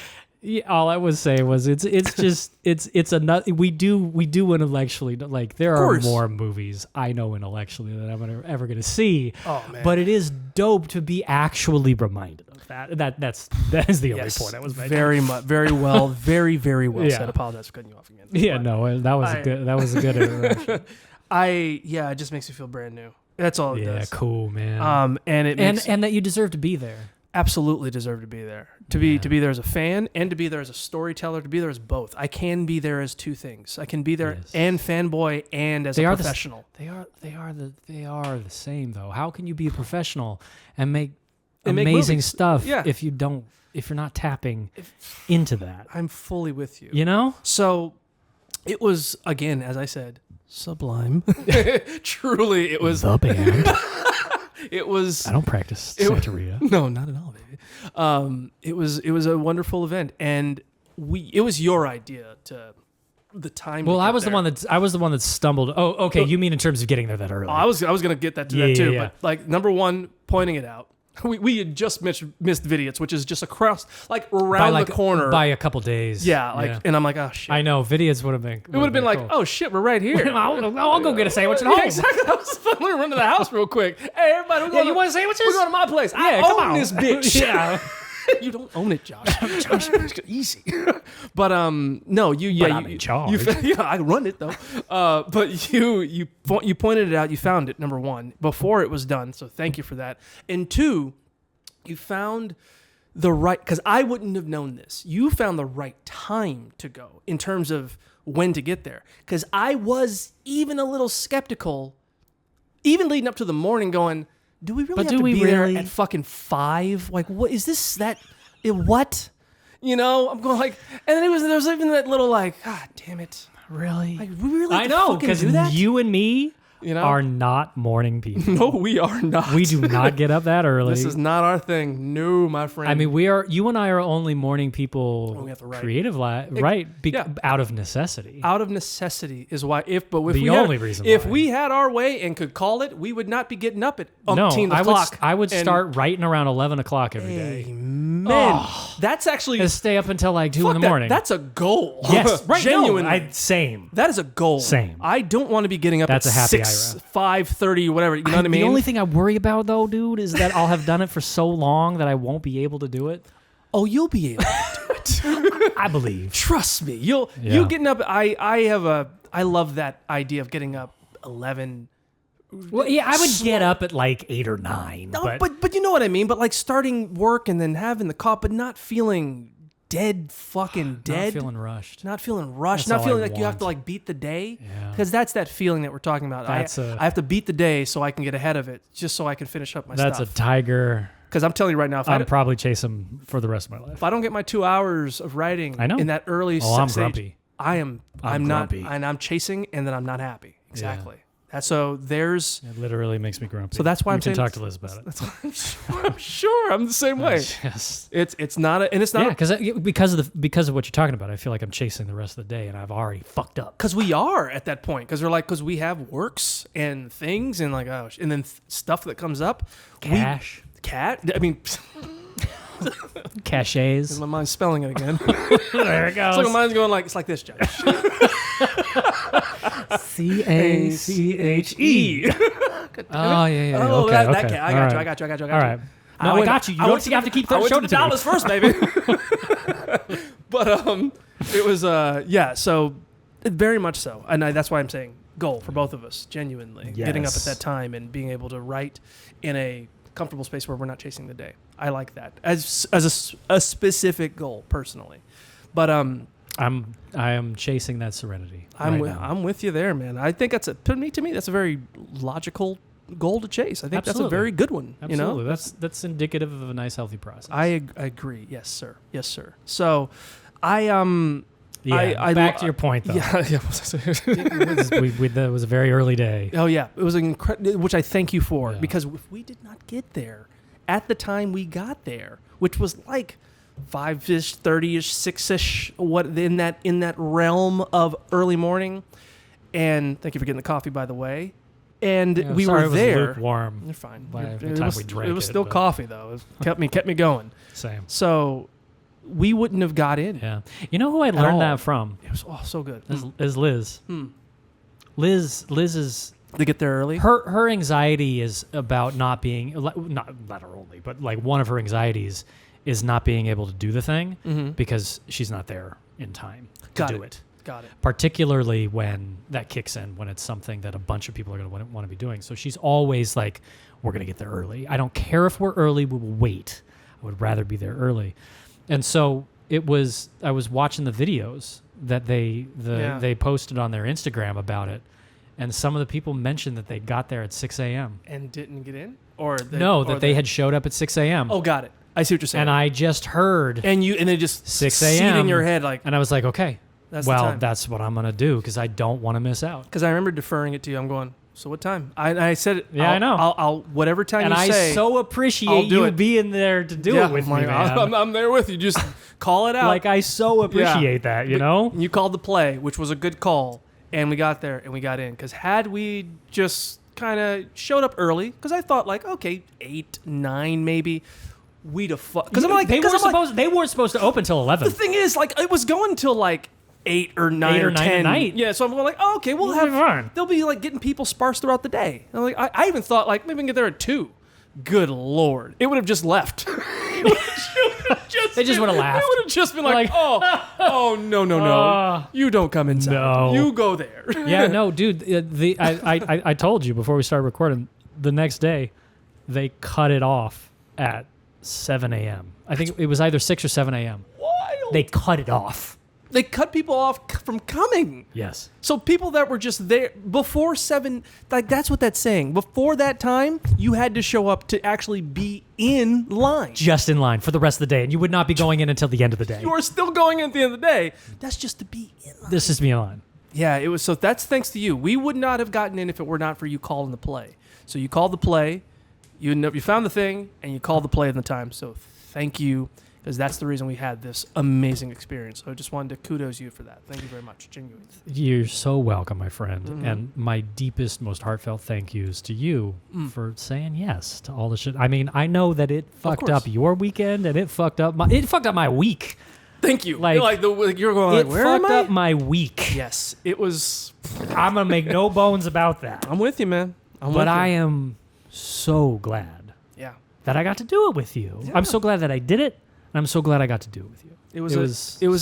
all I was saying was it's just it's a nut. We do intellectually, like, there are course. more movies I know intellectually that I'm ever gonna see. Oh, man. But it is dope to be actually reminded of that. That is the only Yes, point I was making. very much, very well, very well Yeah. said. Apologize for cutting you off again. Yeah, But no, that was a good interaction. it just makes me feel brand new. That's all it Yeah, does. cool, man. And it makes and that you deserve to be there. absolutely deserve to be there. To be there as a fan and to be there as a storyteller, to be there as both. I can be there as two things. I can be there Yes. and fanboy and as a professional. They are the same though. How can you be a professional and make And make amazing movies? stuff Yeah. if you're not tapping into that? I'm fully with you. You know? So it was, again, as I said, sublime. Truly, it was. The band. It was. I don't practice It- Santeria. No, not at all, baby. It was a wonderful event, and it was your idea to the time. Well, to I get was there. the one that stumbled. Oh, okay. You mean in terms of getting there that early? I was gonna get that to Yeah, that too, yeah, but like number one, pointing it out. We had just missed Vidiot's, which is just across, like around by the corner. by a couple days. Yeah, and I'm like, oh shit. I know. Vidiot's would have been. it would have been like, cool. oh shit, we're right here. I'll go get a sandwich at Yeah, home. exactly. I was finally run to the house real quick. Hey, everybody, we're Yeah, going you want sandwiches? We're going to my place. I Yeah, come own on. this bitch. Yeah. You don't own it, Josh. Josh, easy. But no, But I'm in charge. Yeah, I run it though. But you pointed it out. You found it. Number one, before it was done. So thank you for that. And two, you found the right, because I wouldn't have known this. You found the right time to go in terms of when to get there. Because I was even a little skeptical, even leading up to the morning, going, do we really But have do to we be really? there at fucking 5? Like, what is this? What? You know, I'm going like, and then there was even that little like, God damn it. Really? Like, we really I have to know, fucking because do that? you and me You know? are not morning people. No, we are not. We do not get up that early. This is not our thing. No, my friend. I mean, you and I are only morning people, we have to write. right? yeah. Out of necessity. out of necessity is why. If The we only had, reason if why. we had our way and could call it, we would not be getting up at No, umpteen o'clock. I would and- start writing around 11 o'clock every day. Amen. That's actually And stay up until like 2 fuck in the that. morning. That's a goal. yes, right. Genuinely. Same. That is a goal. Same. I don't want to be getting up That's at a happy 6, Ira. 5:30, whatever. You know what I mean? The only thing I worry about though, dude, is that I'll have done it for so long that I won't be able to do it. Oh, you'll be able to do it. I believe. Trust me. You getting up. I love that idea of getting up 11. Well, yeah, I would get up at like 8 or 9. No, but you know what I mean. But like starting work and then having the cop, but not feeling fucking dead. Not feeling rushed. Not feeling rushed. That's Not all feeling I like you have want. to like beat the day. Yeah. Because that's that feeling that we're talking about. I have to beat the day so I can get ahead of it, just so I can finish up my That's stuff. a tiger. Because I'm telling you right now, if I'm probably chasing for the rest of my life. if I don't get my 2 hours of writing I know. in that early Oh, I'm stage, grumpy. I'm I'm not, grumpy. and I'm chasing, and then I'm not happy. Exactly. That's so. There's. It literally makes me grumpy. So that's why we I'm can saying talk to Liz about it. I'm sure I'm the same way. Yes. It's not a, and it's Yeah, not because of what you're talking about, I feel like I'm chasing the rest of the day, and I've already fucked up. because we are at that point because we have works and things and like and then stuff that comes up. Cash, I mean, cachets. my mind's spelling it again. There it It's like my goes. mind's going like it's like this, Josh. CACHE. Oh yeah. Oh, Okay. that okay. cat. I All got you. right. I got you. All right. No, I went- got you. You I don't went you have to keep I went showing to it the to me. dollars first, baby. But it was So Very much so, and that's why I'm saying goal for both of us. Genuinely, getting up at Yes. that time and being able to write in a comfortable space where we're not chasing the day. I like that as a specific goal personally, but I am chasing that serenity. I'm right now. I'm with you there, man. I think to me that's a very logical goal to chase. I think that's a Absolutely. very good one. Absolutely. You know, That's indicative of a nice, healthy process. I agree. Yes, sir. Yes, sir. So, I back to your point, though. Yeah. That was a very early day. Oh yeah, it was incredible, which I thank you for, Yeah. because if we did not get there at the time we got there, which was like 5-ish, 30-ish, 6-ish, what in that realm of early morning. And thank you for getting the coffee, by the way. And Yeah, we sorry were it was there. lukewarm. You're fine. by the It time was, we drank it was it, still but- coffee though. It kept me going. Same. So we wouldn't have got in. Yeah. You know who I learned all. that from? It was so good. Is Liz. Liz is To get there early. her anxiety is about not being not her only, but like one of her anxieties is not being able to do the thing because she's not there in time to Got do it. it. Got it. Particularly when that kicks in, when it's something that a bunch of people are going to want to be doing. So she's always like, we're going to get there early. I don't care if we're early, we will wait. I would rather be there early. And so I was watching the videos that they posted on their Instagram about it. And some of the people mentioned that they got there at 6 a.m. And didn't get in, or they had showed up at 6 a.m. Oh, got it. I see what you're saying. And I just heard and it just 6 seed a.m. in your head, like, and I was like, okay, That's the time. that's what I'm going to do because I don't want to miss out. because I remember deferring it to you. I'm going, so what time? I said it. Yeah, I know. I'll whatever time And you I say. so I'll appreciate do you it. being there to do it with I'm me, like, man. I'm there with you. Just call it out. Like, I so appreciate that, you know? You called the play, which was a good call, and we got there and we got in. Because had we just kind of showed up early, because I thought like, okay, 8, 9 maybe, we'd have because I'm like, they they weren't supposed to open till 11. The thing is, like, it was going till like 8 or 9 or 9 10 at night. Yeah, so I'm going like, oh, okay, we'll It'll be fine. they'll be like getting people sparse throughout the day. And I'm like, I even thought like maybe we can get there at 2. Good Lord, it would have just left. They just would have laughed. It would have just been like, oh no, you don't come inside. No. You go there. Yeah, no, dude. I told you before we started recording. The next day, they cut it off at 7 a.m. I think it was either 6 or 7 a.m. Wild. They cut it off. They cut people off from coming. Yes. So people that were just there before 7, like that's what that's saying. Before that time, you had to show up to actually be in line. Just in line for the rest of the day, and you would not be going in until the end of the day. You are still going in at the end of the day. That's just to be in line. This is me in line. Yeah, it was. So that's thanks to you. We would not have gotten in if it were not for you calling the play. So you called the play, you found the thing, and you called the play in the time. So thank you, because that's the reason we had this amazing experience. So I just wanted to kudos you for that. Thank you very much, genuinely. You're so welcome, my friend. And my deepest, most heartfelt thank yous to you for saying yes to all the shit. I mean, I know that it fucked up course. your weekend and it fucked up my week. Thank you. Like, You're going It like, where am fucked I? up my week. Yes, it was. I'm gonna make no bones about that. I'm with you, man. But I am so glad Yeah. that I got to do it with you. Yeah. I'm so glad that I did it, and I'm so glad I got to do it with you. It was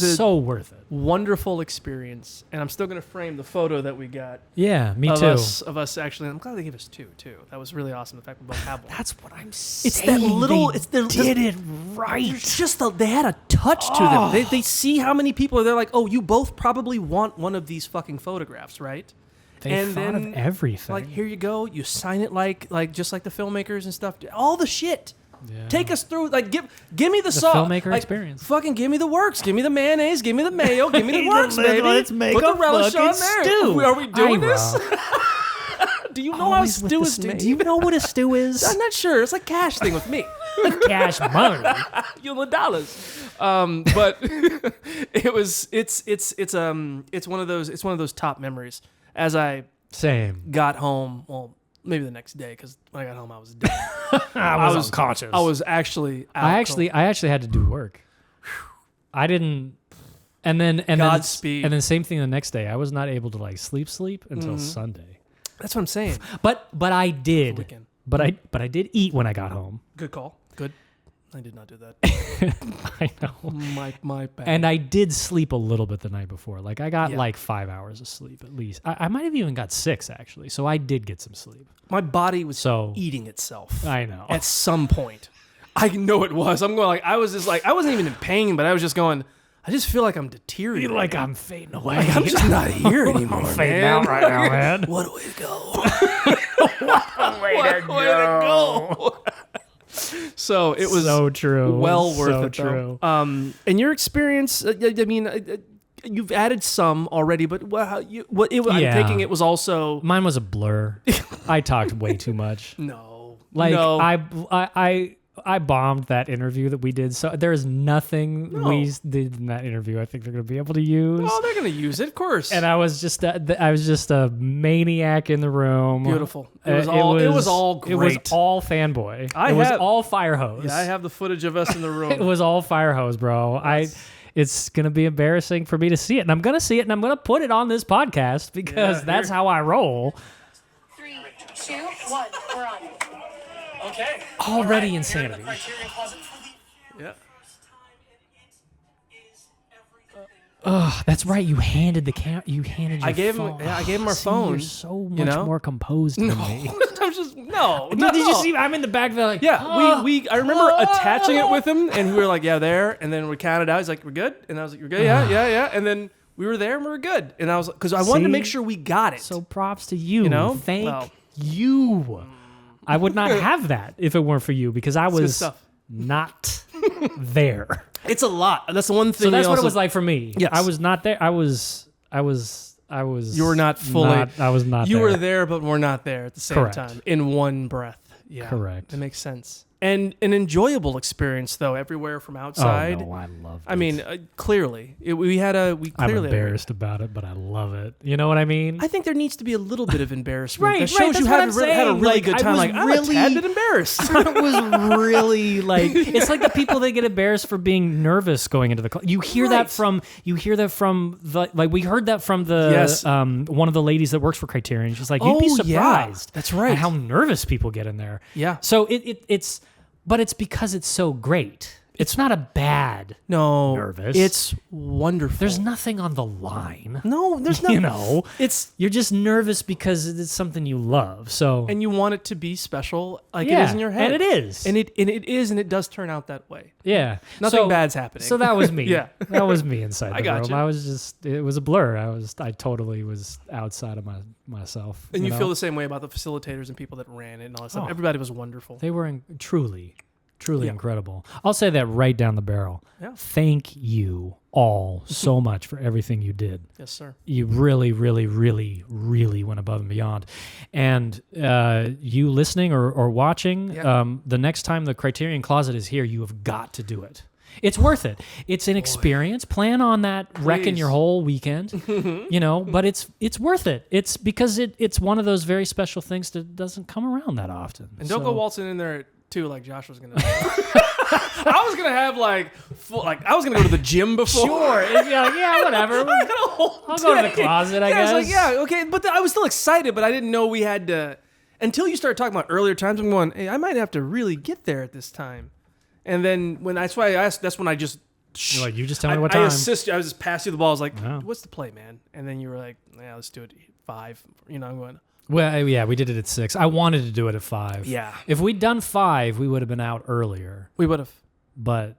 a so worth it. wonderful experience, and I'm still gonna frame the photo that we got Yeah, me of too. us actually. I'm glad they gave us 2 too. That was really awesome. The fact we both have one. That's what I'm saying. It's that little. They It's the did it right. There's just they had a touch to them. They see how many people are there. Like, oh, you both probably want one of these fucking photographs, right? They and thought then, of everything. Like, here you go. You sign it like just like the filmmakers and stuff. All the shit. Yeah. Take us through. Like, give me the sauce. filmmaker Like, experience. Fucking give me the works. Give me the mayonnaise. Give me the mayo. Give me the works, Let's baby. make Put a the relish on fucking there. stew. Are we doing Ira. this? Do you know how Always with stew the is stew. made? Do you know what a stew is? I'm not sure. It's like cash thing with me. Cash money. You know, dollars. But it's one of those top memories. As I Same. got home, well, maybe the next day, because when I got home, I was dead. I was unconscious. I was actually out. I actually had to do work. I didn't. And then Godspeed. And then same thing the next day. I was not able to like sleep until Sunday. That's what I'm saying. But I did. Weekend. But I did eat when I got home. Good call. Good. I did not do that. I know. My bad. And I did sleep a little bit the night before. Like I got Yeah. like 5 hours of sleep at least. I might have even got 6 actually. So I did get some sleep. my body was So- eating itself. I know. At some point. I know it was. I'm going like, I was just like, I wasn't even in pain, but I was just going, I just feel like I'm deteriorating. Like I'm fading away. Like, I'm just not here anymore, I'm fading man. out right now, man. What a way to go. What a way to go. So it was so true. well worth so it, true. though. In your experience, I mean, you've added some already, but I'm Yeah. thinking it was also Mine was a blur. I talked way too much. no, Like no. I bombed that interview that we did. So there is nothing No. we did in that interview I think they're going to be able to use. Oh, they're gonna use it, of course. And I was just a maniac in the room. Beautiful. It was all It was all great. fanboy. I it was have- all fire hose. Yeah, I have the footage of us in the room. It was all fire hose, bro. It's gonna be embarrassing for me to see it, and I'm gonna see it, and I'm gonna put it on this podcast because Yeah, that's how I roll. 3, 2, 1, we're on. Okay. Already insanity. Yeah. Oh, that's right. You handed the You handed. Your I gave him. phone. Yeah, I gave him our See, phone. You're so much you know? more composed than me. I was just no. Did not you at all. see? I'm in the back there, like Yeah, we I remember attaching it with him, and we were like, yeah, there, and then we counted out. He's like, we're good, and I was like, you're good, yeah, and then we were there and we were good, and I was because I wanted to See? make sure we got it. So props to you. You know? Thank Well. you. I would not have that if it weren't for you because I good was stuff. not there. It's a lot. That's the one thing. So that's we what it also- was like for me. Yes. I was not there. I was. You were not fully. I was not. You there. were there, but we're not there at the same Correct. time in one breath. Yeah, Correct. That makes sense. And an enjoyable experience though, everywhere from outside. Oh no, I love. I mean, clearly, we I'm clearly. embarrassed about it, but I love it. You know what I mean? I think there needs to be a little bit of embarrassment. Right, that right, shows that's you what had, I'm had a saying. really Like, good I time. was Like, I'm a really- tad bit embarrassed. It was really like it's like the people that get embarrassed for being nervous going into the club. You hear that from the like we heard that from the Yes. one of the ladies that works for Criterion. She's like, you'd be Oh, yeah. surprised. That's right. at how nervous people get in there. Yeah. So it's but it's because it's so great. It's not a bad. No, Nervous. It's wonderful. There's nothing on the line. no, there's not. You know, it's you're just nervous because it's something you love. So and you want it to be special, like yeah, it is in your head, and it is, and it is, and it does turn out that way. yeah. Nothing So- bad's happening. So that was me. Yeah. That was me inside the I got room. you. I was just, it was a blur. I totally was outside of myself. And you know? feel the same way about the facilitators and people that ran it and all that stuff. Oh. Everybody was wonderful. They were truly Yeah. incredible. I'll say that right down the barrel. Yeah. Thank you all so much for everything you did. Yes, sir. You really, really, really, really went above and beyond. And you listening or watching, Yeah. the next time the Criterion Closet is here, you have got to do it. It's worth it. It's an experience. Plan on that wrecking Please. your whole weekend, you know. But it's worth it. It's because it's one of those very special things that doesn't come around that often. And don't So- go waltzing in there too, like Josh was gonna. I was gonna have like full, like I was gonna go to the gym before. Sure. Yeah, whatever. I got a whole I'll go to the day. closet, I yeah, guess. I was like, yeah, okay, but I was still excited, but I didn't know we had to. Until you started talking about earlier times, I'm going, hey, I might have to really get there at this time. And then when that's why I asked, that's when I just. You're like, you just tell me I, what time. I assist you. I was just pass you the ball. I was like, Oh. what's the play, man? And then you were like, yeah, let's do it 5. You know, I'm going. Well, yeah, we did it at 6. I wanted to do it at 5. Yeah. If we'd done 5, we would have been out earlier. We would have, But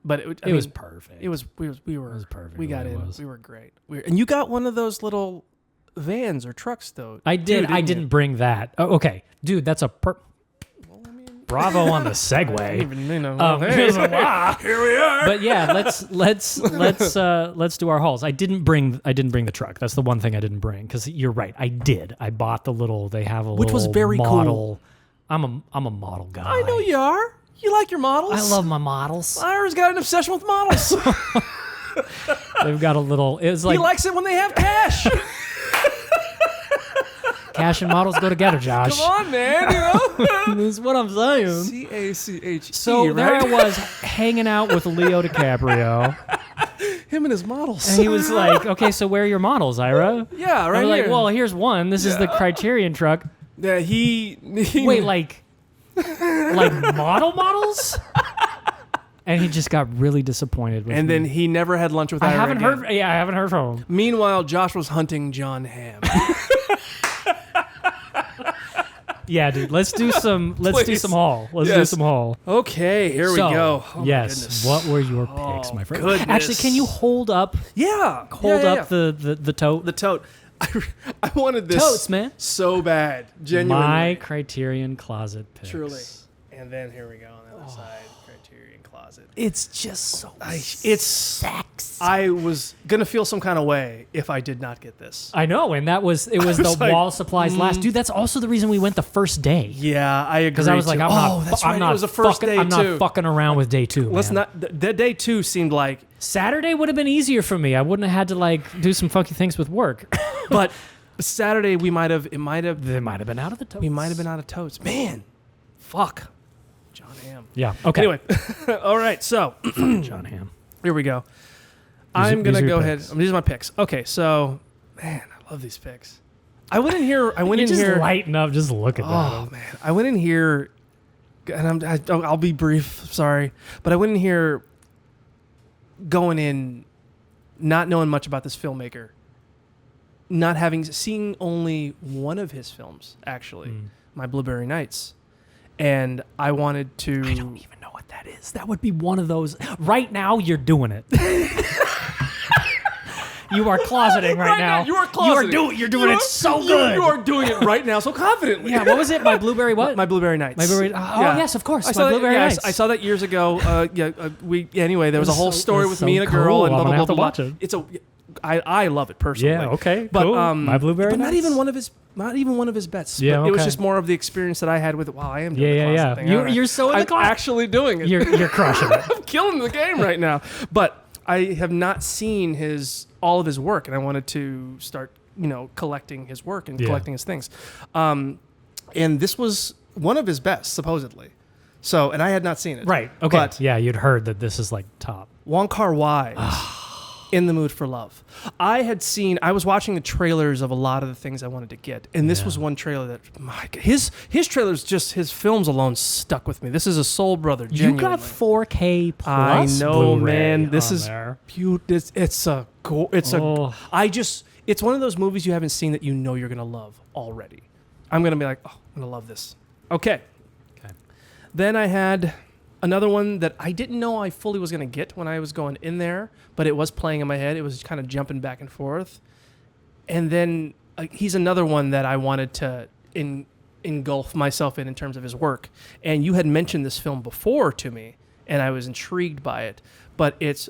but it was perfect. It was we were. It was perfect We the got way it in. was. We were great. And you got one of those little vans or trucks though. I did. too, I you? didn't bring that. Oh, okay, dude, that's a bravo on the I segue. didn't even, you know, Hey, wow, here we are. but yeah, let's do our hauls. I didn't bring the truck. That's the one thing I didn't bring because you're right. I did. I bought the little. They have a Which was little very cool. model. I'm a model guy. I know you are. You like your models. I love my models. Ira's got an obsession with models. They've got a little. It's like he likes it when they have cash. cash and models go together, Josh. Come on, man. You know. That's what I'm saying. CACHE. So there I right? was hanging out with Leo DiCaprio, Him and his models. and he was like, "Okay, so where are your models, Ira?" yeah, And right I'm like, here. "Well, here's one. This is the Criterion truck." yeah, he Wait, like models? And he just got really disappointed with And me. then he never had lunch with I Ira haven't again. heard. Yeah, I haven't heard from him. Meanwhile, Josh was hunting John Hamm. Yeah, dude. Let's do some. Let's do Please. some haul. Let's do Yes. some haul. Okay, here we So, go. Oh, my yes. goodness. What were your picks, my friend? goodness. Actually, can you hold up Yeah. the tote? the tote. I wanted this Totes, man. so bad. Genuinely. My Criterion closet picks. Truly. And then here we go on the other side. Criterion closet. It's just so. It's sex. I was gonna feel some kind of way if I did not get this. I know, and it was the was like, wall supplies last. Dude, that's also the reason we went the first day. Yeah, I agree. Because I was like, too. That's right. I'm not it was the first fucking, day I'm too. not fucking around with day 2. Let's man. not. The day 2 seemed like, Saturday would have been easier for me. I wouldn't have had to like do some funky things with work. but Saturday we might have. They might have been out of the totes. We might have been out of totes. Man, fuck. John Hamm. Yeah. Okay. Anyway, all right. So John Hamm. here we go. These I'm are gonna your go ahead. picks. These are my picks. Okay, so man, I love these picks. I went in here. You just lighten up. Just look at Oh that. man, I went in here, and I'll be brief. Sorry, but I went in here going in, not knowing much about this filmmaker, not having seen only one of his films actually, My Blueberry Nights, and I wanted to. I don't even know what that is. That would be one of those. Right now, you're doing it. You are closeting right now. You are closeting. You're doing it so good. You are doing it right now so confidently. Yeah. What was it? My blueberry what? My Blueberry Nights. My blueberry. Oh yes, of course. I My saw blueberry that, nights. I saw that years ago. Anyway, there was a whole story with me and a girl, cool. and blah I'm blah gonna blah have to blah. watch it. It's a. I love it personally. Yeah. Okay. But cool. My blueberry. But not nights? even one of his. Not even one of his bets. Yeah, But it was okay. just more of the experience that I had with it. Wow, I am doing Yeah, the yeah, closet yeah. thing. You're- aren't I? you're so in the I'm closet. actually doing it. You're crushing it. I'm killing the game right now. But I have not seen all of his work, and I wanted to start, collecting his work and Yeah. collecting his things. And this was one of his best, supposedly. So, and I had not seen it. Right. Okay. But Yeah, you'd heard that this is like top. Wong Kar-wai's In the Mood for Love. I was watching the trailers of a lot of the things I wanted to get, and this was one trailer that, my God, his trailers, just his films alone stuck with me. This is a Soul Brother, You genuinely. got 4K plus. I know, Blu-ray man. This on is there. it's it's one of those movies you haven't seen that you know you're gonna love already. I'm gonna be like, oh, I'm gonna love this. Okay. Then I had another one that I didn't know I fully was gonna get when I was going in there, but it was playing in my head. It was kind of jumping back and forth. And then he's another one that I wanted to engulf myself in terms of his work. And you had mentioned this film before to me, and I was intrigued by it. But it's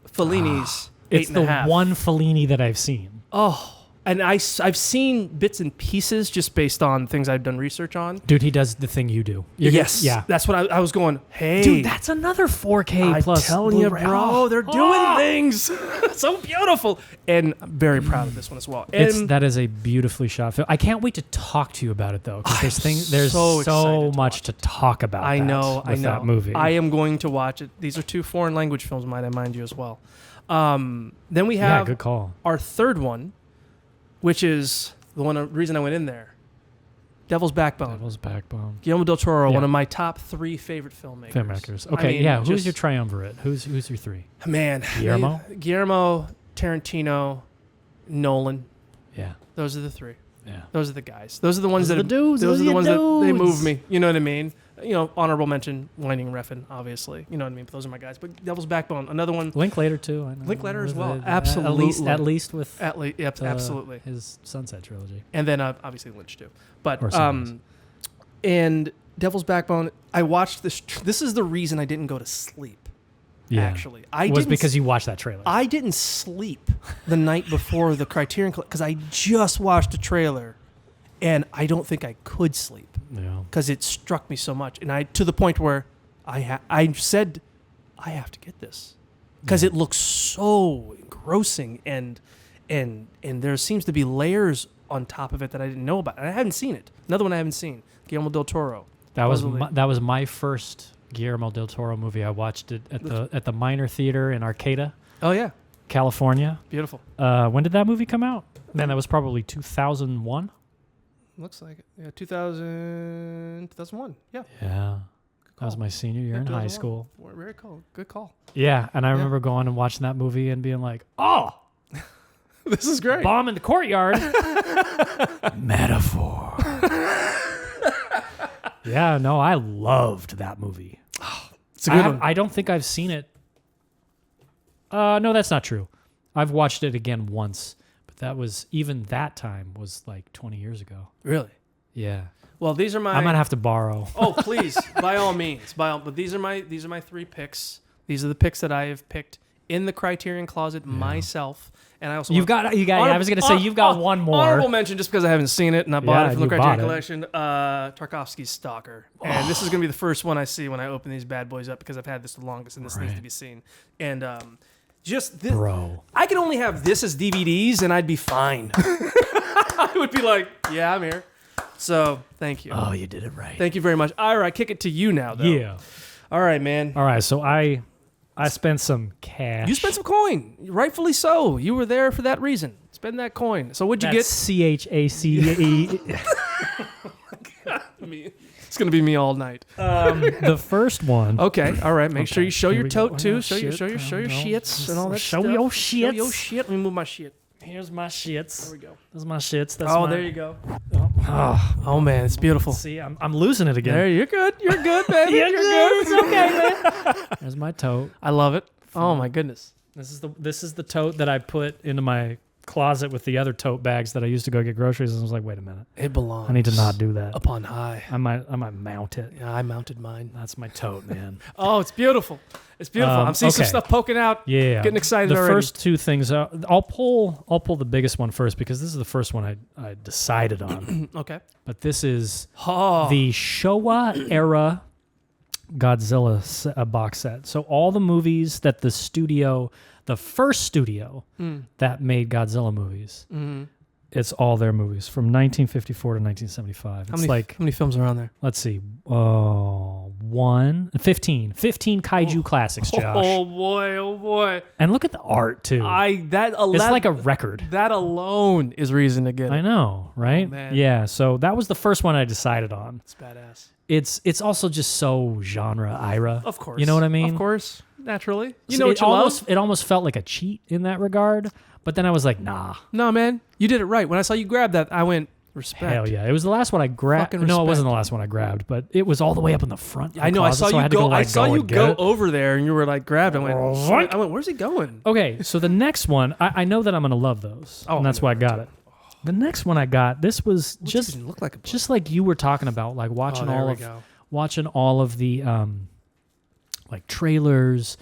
Fellini's It's 8 the and a Half. one Fellini that I've seen. Oh, and I've seen bits and pieces just based on things I've done research on. Dude, he does the thing you do. Yes. Yeah. That's what I was going, hey. Dude, that's another 4K I'm plus. telling you, Blu-ray. bro, Oh. they're doing things. So beautiful. And I'm very proud of this one as well. And That is a beautifully shot film. I can't wait to talk to you about it though, because there's so so excited to much to talk about. I know. that movie. I am going to watch it. These are 2 foreign language films, might I mind you, as well. Then we yeah, have good call. our third one, which is the reason I went in there. Devil's Backbone. Devil's Backbone. Guillermo del Toro, Yeah. one of my top 3 favorite filmmakers. Filmmakers. I Okay, mean, yeah. Who's just- your triumvirate? Who's your 3? Man. Guillermo? Tarantino, Nolan. Yeah. Those are the 3. Yeah. Those are the guys. Those are the ones Those are that the dudes. Those Those are are the your ones that they move dudes. me. You know what I mean? Honorable mention, Winding Refn, obviously. You know what I mean? But those are my guys. But Devil's Backbone, another one. Linklater too. I know. Linklater as well. At Absolutely. least with Absolutely. his Sunset trilogy. And then obviously Lynch too. But Or Sunrise. and Devil's Backbone, I watched this. This is the reason I didn't go to sleep. Yeah. Actually, Was because you watched that trailer. I didn't sleep the night before the Criterion because I just watched a trailer, and I don't think I could sleep yeah. because it struck me so much, and to the point where I said I have to get this because it looks so engrossing, and there seems to be layers on top of it that I didn't know about, and I haven't seen it. Another one I haven't seen, Guillermo del Toro. That was Supposedly. my first Guillermo del Toro movie. I watched it at the Minor Theater in Arcata, Oh yeah, California. beautiful. When did that movie come out? Man, that was probably 2001. Looks like it. Yeah, 2001. Yeah, Yeah. good That was my senior year in high school. Very cool. Good call. Yeah, and I remember going and watching that movie and being like, "Oh, This is great. bomb in the courtyard." Metaphor. Yeah, no, I loved that movie. It's a good one. I don't think I've seen it. No, that's not true. I've watched it again once, but that time was like 20 years ago. Really? Yeah. Well, these are my. I'm gonna have to borrow. Oh, please, by all means, But these are my 3 picks. These are the picks that I have picked in the Criterion closet myself, and I also You got. I was gonna say you've got one more. Honorable mention, just because I haven't seen it and I bought it from the you Criterion bought it. collection. Tarkovsky's Stalker, and this is gonna be the first one I see when I open these bad boys up because I've had this the longest and this needs to be seen. And just this, Bro. I could only have this as DVDs and I'd be fine. I would be like, yeah, I'm here. So thank you. Oh, you did it right. Thank you very much. Ira, kick it to you now, though. Yeah. All right, man. All right. So I spent some cash. You spent some coin, rightfully so. You were there for that reason. Spend that coin. So what'd you get? CHACE. It's gonna be me all night. The first one. Okay. All right. Make sure you show Here your we go. tote too. Oh, Show your shit. shits and all that Show stuff. your Show your shits. shit. Let me move my shit. Here's my shits. There we go. There's my shits. That's Oh, my, there you go. Oh, Oh man, it's beautiful. see, I'm losing it again. There, you're good. You're good, baby. You're good. It's okay, man. There's my tote. I love it. Oh my goodness. This is the tote that I put into my closet with the other tote bags that I used to go get groceries. And I was like, wait a minute, It belongs. I need to not do that. up on high. I might mount it. Yeah, I mounted mine. That's my tote, man. Oh, it's beautiful. It's beautiful. I'm seeing some okay. stuff poking out. Yeah, Getting excited the already. first two things, I'll pull the biggest one first because this is the first one I decided on. Okay. But this is Oh. the Showa era Godzilla box set. So all the movies that the first studio that made Godzilla movies, it's all their movies from 1954 to 1975. It's how many films are on there? let's see, 15 kaiju classics, Josh. Oh boy, oh boy. And look at the art too. It's like a record. That alone is reason to get it. I know, right? man. Yeah, so that was the first one I decided on. It's badass. It's also just so genre Ira. Of course. You know what I mean? Of course. Naturally. You So know what you love. It almost felt like a cheat in that regard, but then I was like, nah. No, man. You did it right. When I saw you grab that, I went, respect. Hell yeah. It was the last one I grabbed. Fucking No, it wasn't respect. the last one I grabbed, but it was all the way up in the front. of I the know. I closet, saw so you had to go. like, I saw you and get go it. over there, and you were like grabbed. I went. Zoink. I went. Where's he going? Okay, so the next one, I know that I'm going to love those, Oh, and that's why I got it. The next one I got, this was just Doesn't look like a book. just like you were talking about, like watching there we all go. watching all of the like trailers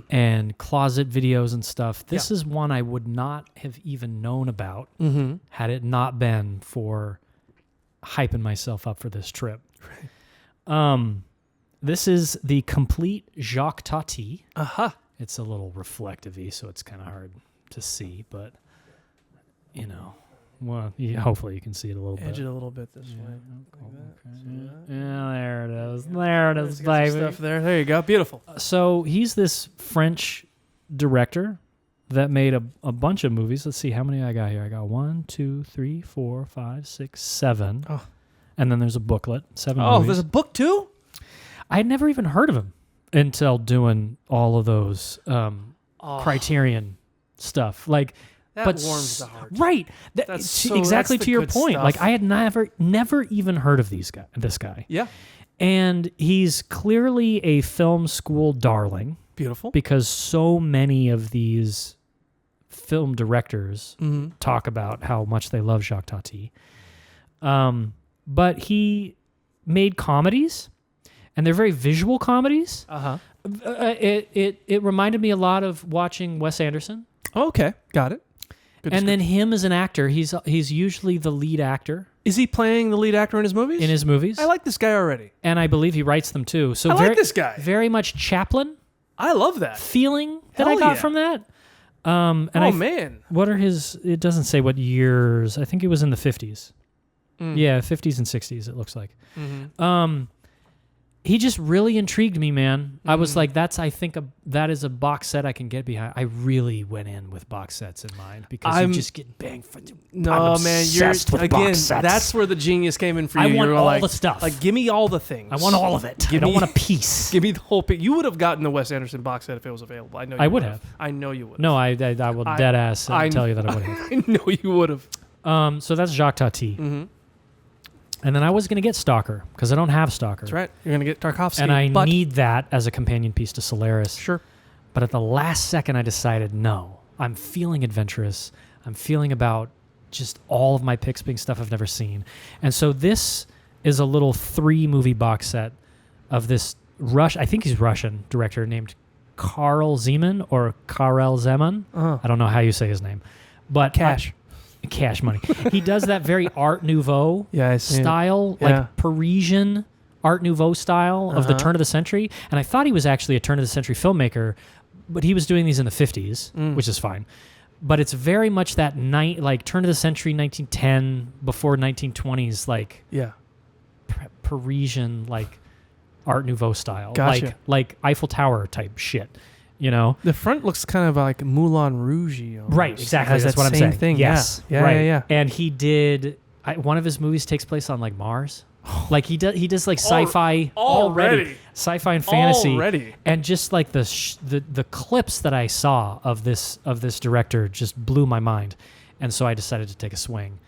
and closet videos and stuff. This is one I would not have even known about had it not been for hyping myself up for this trip. This is the complete Jacques Tati. It's a little reflective-y, so it's kind of hard to see, but you know, well, hopefully you can see it a little Edge bit. it a little bit this way. Yeah, there it is. There it is, Got some baby. stuff there. There you go. Beautiful. So he's this French director that made a bunch of movies. Let's see how many I got here. I got 1, 2, 3, 4, 5, 6, 7. Oh. And then there's a booklet. 7 Oh, movies. there's a book too? I had never even heard of him until doing all of those Criterion stuff. Like, That but warms the heart. Right. That's Exactly that's to the your good point. stuff. Like I had never even heard of this guy. Yeah. And he's clearly a film school darling Beautiful. because so many of these film directors talk about how much they love Jacques Tati. But he made comedies, and they're very visual comedies. It reminded me a lot of watching Wes Anderson. Okay. Got it. Good And then him as an actor, he's usually the lead actor is he playing the lead actor in his movies? in his movies. I like this guy already. And I believe he writes them too. So I like very, this guy. Very much Chaplin I love that. feeling that Hell I got yeah. from that. And Oh, I man. what are his? It doesn't say what years. I think it was in the 50s. Mm. Yeah, 50s and 60s. It looks like. Mm-hmm. he just really intrigued me, man. I was like, that is a box set I can get behind. I really went in with box sets in mind because you just get banged for. No, I'm man, you're obsessed with again. box sets. That's where the genius came in for I you. want You were all like, the stuff. Like, give me all the things. I want all of it. I don't want a piece. Give me the whole pic. You would have gotten the Wes Anderson box set if it was available. I know. I would have. I know you would. No, I will dead ass tell you that I would have. I know you would have. So that's Jacques Tati. Mm-hmm. And then I was going to get Stalker because I don't have Stalker. That's right. You're gonna get Tarkovsky, And I but need that as a companion piece to Solaris. sure. But at the last second, I decided, no, I'm feeling adventurous. I'm feeling about just all of my picks being stuff I've never seen. And so this is a little 3-movie box set of this I think he's Russian director named Karel Zeman or Karel Zeman. I don't know how you say his name. But Cash money. He does that very Art Nouveau style, Yeah. like Parisian Art Nouveau style of the turn of the century. And I thought he was actually a turn of the century filmmaker, but he was doing these in the 50s, which is fine. But it's very much that like turn of the century, 1910, before 1920s, like Parisian, like Art Nouveau style, Gotcha. like Eiffel Tower type shit. You know, The front looks kind of like Moulin Rouge-y. almost. right? Exactly. Has That's that what I'm same saying. thing. Yes. Yeah. Right. Yeah. And he did. One of his movies takes place on like Mars. Like he does like sci-fi already. sci-fi and fantasy Already. and just like the clips that I saw of this director just blew my mind, and so I decided to take a swing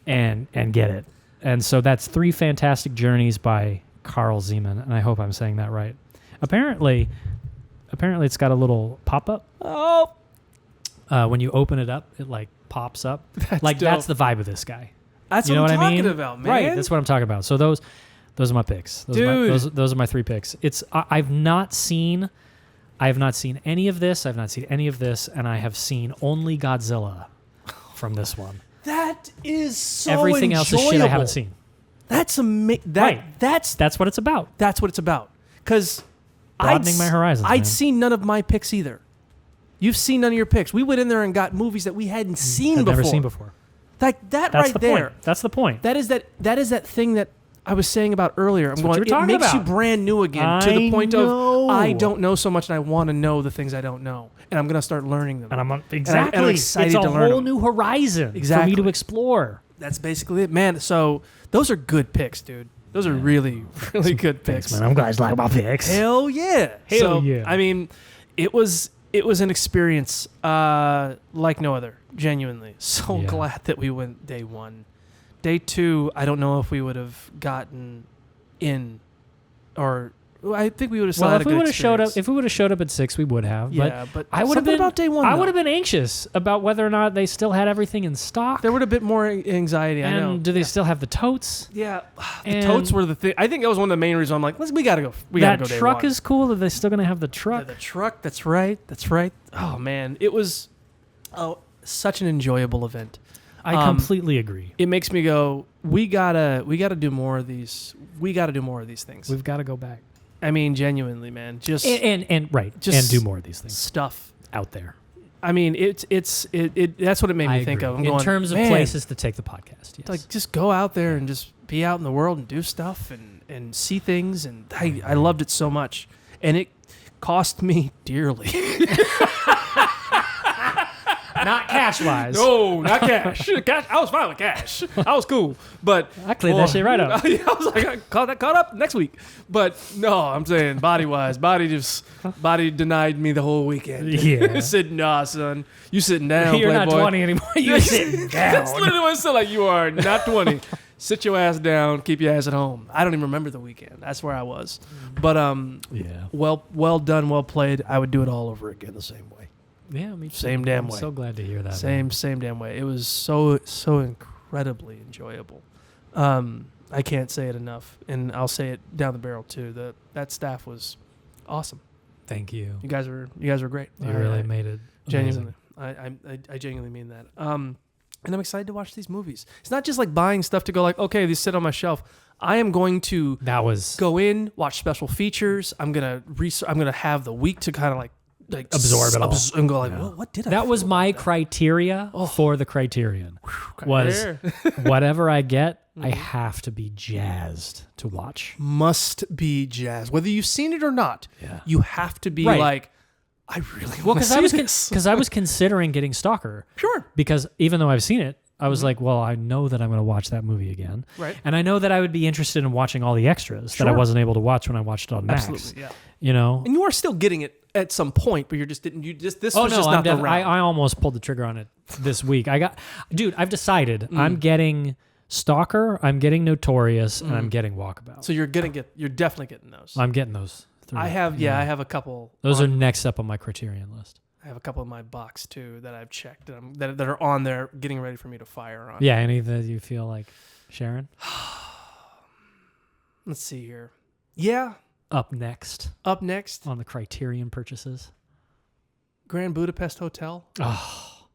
and get it. And so that's 3 Fantastic Journeys by Karel Zeman, and I hope I'm saying that right. Apparently it's got a little pop-up. Oh, When you open it up, it like pops up. That's like dope. that's the vibe of this guy. that's You know what I'm what I talking mean? about, man. Right, that's what I'm talking about. So those are my picks. Dude. Those are my 3 picks. I've not seen any of this. I've not seen any of this, and I have seen only Godzilla from this one. That is so Everything else is shit I enjoyable. haven't seen. That's amazing. Right. That's That's what it's about. what it's about. Because Broadening my horizons, I'd man. seen none of my picks either. You've seen none of your picks. We went in there and got movies that we hadn't seen I've before. never seen before. Like that That's right the there. point. That's the point. That is that thing that I was saying about earlier. I'm what going. you were It talking makes you about. brand new again to the I point know. of I don't know so much, and I want to know the things I don't know, and I'm gonna start learning them. And I'm And exactly. I'm excited it's a to learn whole them. new horizon for Exactly. me to explore. That's basically it, man. So those are good picks, dude. Those are really, really good picks. Thanks, man. I'm glad you like my picks. Hell yeah! Hell so, yeah. I mean, it was an experience like no other. Genuinely, so Yeah. glad that we went day 1. Day 2, I don't know if we would have gotten in, or I think we would have still Well, had if a we good would have showed up, experience. if we would have showed up at 6, we would have. Yeah, but I would have something been about day 1. I though. would have been anxious about whether or not they still had everything in stock. There would have been more anxiety. I know. And do they still have the totes? Yeah, the And- totes were the thing. I think that was one of the main reasons. I'm like, we gotta go. We gotta That go. Day truck 1. is cool. Are they still going to have the truck? The truck. That's right. That's right. Oh man, it was such an enjoyable event. I completely agree. It makes me go. We gotta do more of these. We gotta do more of these things. We've got to go back. I mean, genuinely, man. Just And right, Just and do more of these things stuff. out there. I mean, it's that's what it made me I think agree. of. I'm in going, terms of man, places to take the podcast. Yes. like just go out there and just be out in the world and do stuff and see things. And I loved it so much, and it cost me dearly. not cash wise. No, not cash. Cash. I was fine with cash. I was cool, but I cleared that shit right up. I was like, I caught up next week. But no, I'm saying body wise, body denied me the whole weekend. Yeah. Said, nah, son, you sitting down. You're not Playboy. 20 anymore. You're sitting That's down. literally what it said. Like, you are not 20. Sit your ass down. Keep your ass at home. I don't even remember the weekend. That's where I was. But Yeah. well done, well played. I would do it all over again the same way. Yeah, me too. Same damn I'm way. so glad to hear that. Same damn way. It was so incredibly enjoyable. I can't say it enough, and I'll say it down the barrel too. That staff was awesome. Thank you. You guys were great. You really made it genuinely. amazing. I genuinely mean that. And I'm excited to watch these movies. It's not just like buying stuff to go like, okay, these sit on my shelf. I am going to That was go in, watch special features. I'm gonna have the week to kind of like like absorb it all. and go like, what did I? That was feel my about that? criteria for the Criterion. Was whatever I get, I have to be jazzed to watch. Must be jazz, whether you've seen it or not. Yeah. You have to be Right. like, I really want to see this. Because I was considering getting Stalker. Sure. Because even though I've seen it, I was like, well, I know that I'm going to watch that movie again. Right. And I know that I would be interested in watching all the extras that I Sure. wasn't able to watch when I watched it on Max. Absolutely, yeah. You know? And you are still getting it at some point, but you're just didn't. You just this Oh was no, just not the round. I almost pulled the trigger on it this week. Dude, I've decided I'm getting Stalker, I'm getting Notorious, and I'm getting Walkabout. So you're definitely getting those. I'm getting those three. I have a couple. Those are next up on my Criterion list. I have a couple in my box too that I've checked that are on there, getting ready for me to fire on. Yeah, any that you feel like sharing? Let's see here. Yeah. Up next Up next, on the Criterion purchases. Grand Budapest Hotel. Oh,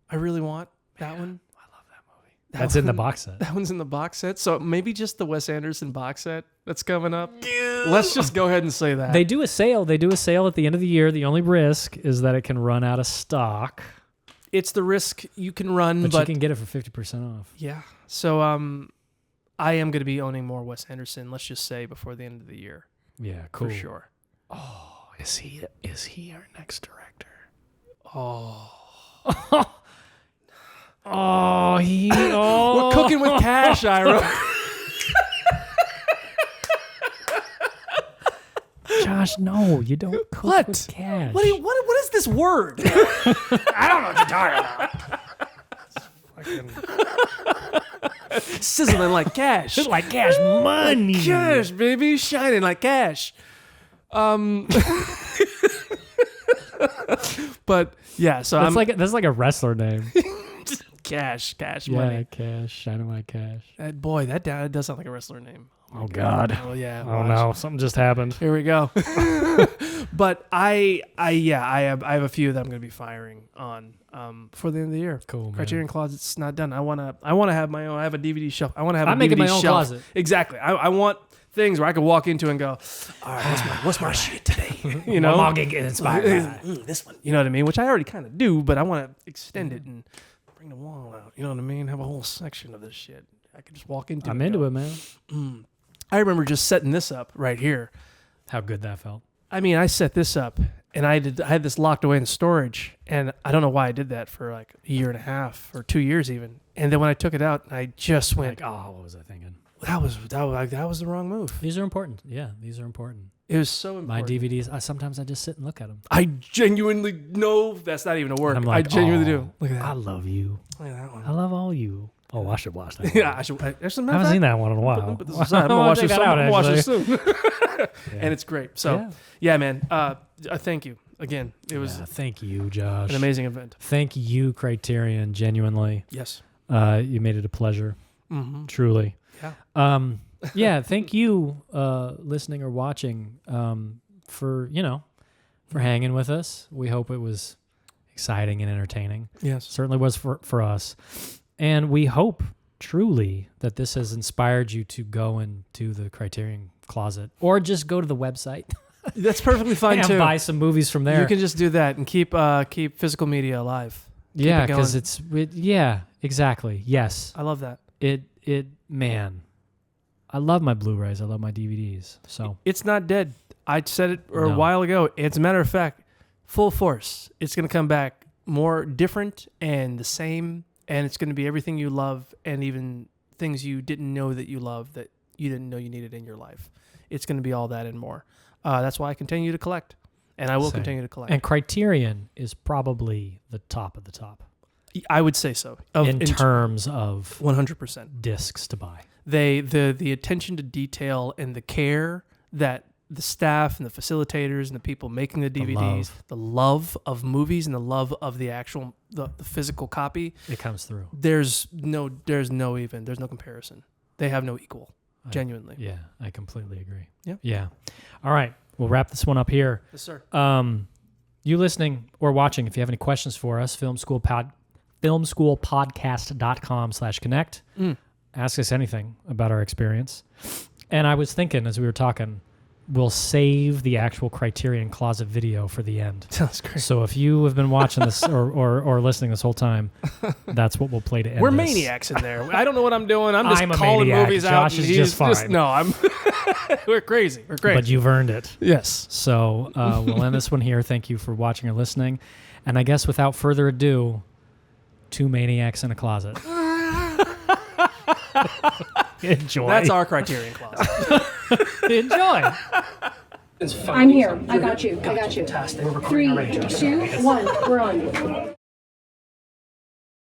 I really want that one. I love that movie. That's in the box set. That one's in the box set. So maybe just the Wes Anderson box set that's coming up. Let's just go ahead and say that. They do a sale. They do a sale at the end of the year. The only risk is that it can run out of stock, It's the risk you can run, but but you can get it for 50% off. yeah. So I am going to be owning more Wes Anderson, let's just say, before the end of the year. Yeah, cool. For sure. Oh, is he our next director? Oh. Oh, We're cooking with cash, Ira. Josh, no, you don't cook What? with cash. What is this word? I don't know what you're talking about. Sizzling like cash. It's like cash money. Cash, baby. Shining like cash. But yeah, so That's like a wrestler name. cash Yeah, money. cash, shining like cash. Boy, that does sound like a wrestler name. Oh God. Oh yeah. Oh watch. no, something just happened. Here we go. But I have a few that I'm going to be firing on for the end of the year. Cool, man. Criterion Closet's not done. I want to have my own. I have a DVD shelf. I want to have. I'm a making DVD my own shelf. closet. Exactly. I want things where I could walk into and go, all right, what's my shit today? You know, I'm all getting inspired by that. this one. You know what I mean? Which I already kind of do, but I want to extend it and bring the wall out. You know what I mean? Have a whole section of this shit. I could just walk into. I'm and into go, it, man. I remember just setting this up right here. How good that felt. I mean, I set this up and I had this locked away in storage, and I don't know why I did that for like a year and a half or 2 years even. And then when I took it out, I just went, Like, oh, what was I thinking? that was the wrong move. These are important. Yeah, these are important. It was so My important. DVDs, sometimes I just sit and look at them. I genuinely know that's not even a word. I'm like, I genuinely oh, do. Look at that. I love you. Look at that one. I love all you. Oh, I should watch that. Yeah, I should. There's some. I haven't seen that one in a while. Put this aside. I'm gonna watch this. Check that I'm out, gonna watch this actually. soon. And it's great. So, yeah, man. Thank you again. It was Yeah, thank you, Josh. an amazing event. Thank you, Criterion. Genuinely, Yes. you made it a pleasure. Mm-hmm. Truly. Yeah. Yeah. Thank you, listening or watching, for hanging with us. We hope it was exciting and entertaining. Yes. Certainly was for us. And we hope truly that this has inspired you to go into the Criterion closet or just go to the website That's perfectly fine and too. buy some movies from there. You can just do that and keep physical media alive. Keep yeah, it going. because yeah, exactly. Yes. I love that. Man, I love my Blu-rays. I love my DVDs. So It's not dead. I said it a No. while ago. As a matter of fact, full force. It's going to come back more different and the same, and it's going to be everything you love and even things you didn't know that you love that you didn't know you needed in your life. It's going to be all that and more. That's why I continue to collect, and I will Same. continue to collect. and Criterion is probably the top of the top I would say so. in terms of 100%. discs to buy. The attention to detail and the care that the staff and the facilitators and the people making the DVDs, the love of movies and the love of the actual the physical copy, It comes through. there's no comparison. They have no equal. Genuinely. Yeah, I completely agree. Yeah. Yeah. All right. We'll wrap this one up here. Yes, sir. You listening or watching, if you have any questions for us, filmschoolpodcast.com/connect. Ask us anything about our experience. And I was thinking as we were talking, we'll save the actual Criterion Closet video for the end. Sounds great. So if you have been watching this or listening this whole time, that's what we'll play to end. We're this. maniacs in there. I don't know what I'm doing. I'm just I'm a calling maniac. movies out. Josh and is he's just fine. No, I'm. We're crazy. We're crazy. But you've earned it. Yes. So we'll end this one here. Thank you for watching or listening. And I guess without further ado, 2 maniacs in a closet. Enjoy. That's our Criterion Closet. Enjoy. I'm here. I got you. I got you. Fantastic. 3, 2, 1. We're on.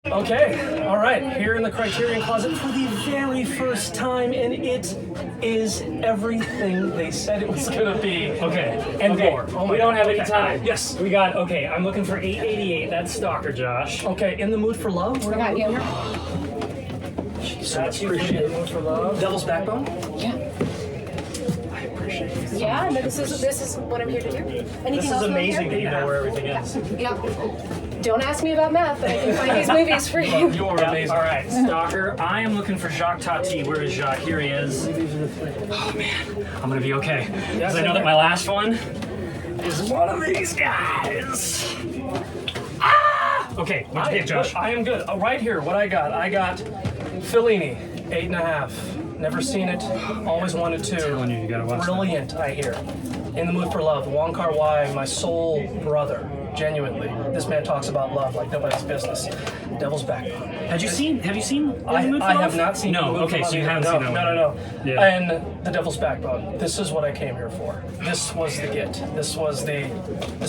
Okay, all right, here in the Criterion Closet for the very first time, and it is everything they said it was gonna be. Okay, And okay. more. Oh my we don't God. have any Okay. time. Yes. We got, okay, I'm looking for 888. That's Stalker, Josh. Okay, In the Mood for Love? I got you. That's appreciate it. For Love. Devil's Backbone? Yeah. I appreciate it. Yeah, no, this is what I'm here to do. Anything This is else you want amazing that here? you know where everything is. Yeah. Don't ask me about math, but I can find these movies for you. You're Yep, amazing. all right, Stalker. I am looking for Jacques Tati. Where is Jacques? Here he is. Oh man, I'm gonna be okay. Because I know that my last one is one of these guys. Ah! Okay, what'd you pick, Josh? I am good. Right here, what I got Fellini, 8.5. Never seen it. Always wanted to. telling you, you gotta watch that. Brilliant, I hear. In the Mood for Love. Wong Kar-wai, my soul brother. Genuinely, this man talks about love like nobody's business. Devil's Backbone. Have you seen In the Mood for I Love? have not seen No, The Mood for okay, Love so you either. haven't no, seen that one. No. Yeah. And The Devil's Backbone. This is what I came here for. This was the get. This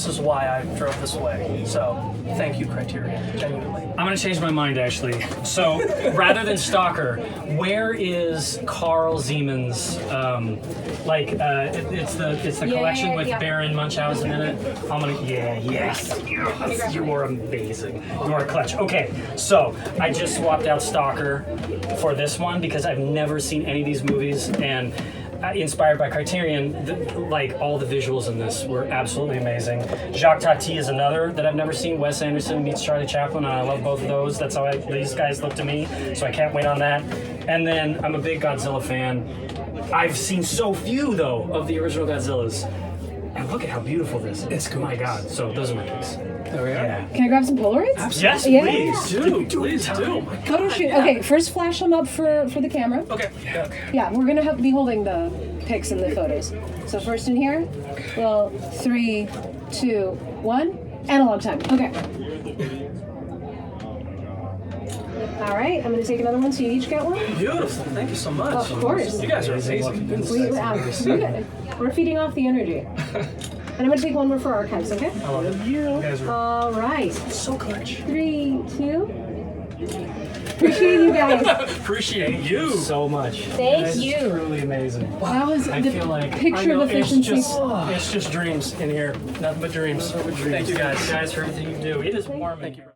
is why I drove this way. So, thank you, Criterion. Genuinely. I'm gonna change my mind actually. So rather than Stalker, where is Carl Siemens? It's the collection with yeah. Baron Munchausen in it. I'm gonna yes, you are amazing. You are clutch. Okay, so I just swapped out Stalker for this one because I've never seen any of these movies and. Inspired by Criterion, all the visuals in this were absolutely amazing. Jacques Tati is another that I've never seen. Wes Anderson meets Charlie Chaplin, and I love both of those. That's how these guys look to me, so I can't wait on that. And then I'm a big Godzilla fan. I've seen so few, though, of the original Godzillas. And look at how beautiful this is. It's gorgeous. My God. So those are my picks. There we are. Yeah. Can I grab some Polaroids? Yes, Yeah. please. Please do. Photo shoot. Okay, first flash them up for the camera. Okay. Yeah. Yeah, we're gonna be holding the pics and the photos. So first in here, well, 3, 2, 1, analog time. Okay. All right, I'm gonna take another one. So you each get one. Beautiful. Thank you so much. Of course. You guys are amazing. We're feeding off the energy. And I'm gonna take one more for archives. Okay. I love it. You guys are All right. so clutch. 3, 2. Appreciate you guys. Appreciate you so much. Thank you. Truly amazing. That was I the feel like picture of efficiency. It's just dreams in here. Nothing but dreams. Thank you guys. Guys, for everything you do. It is warm in here.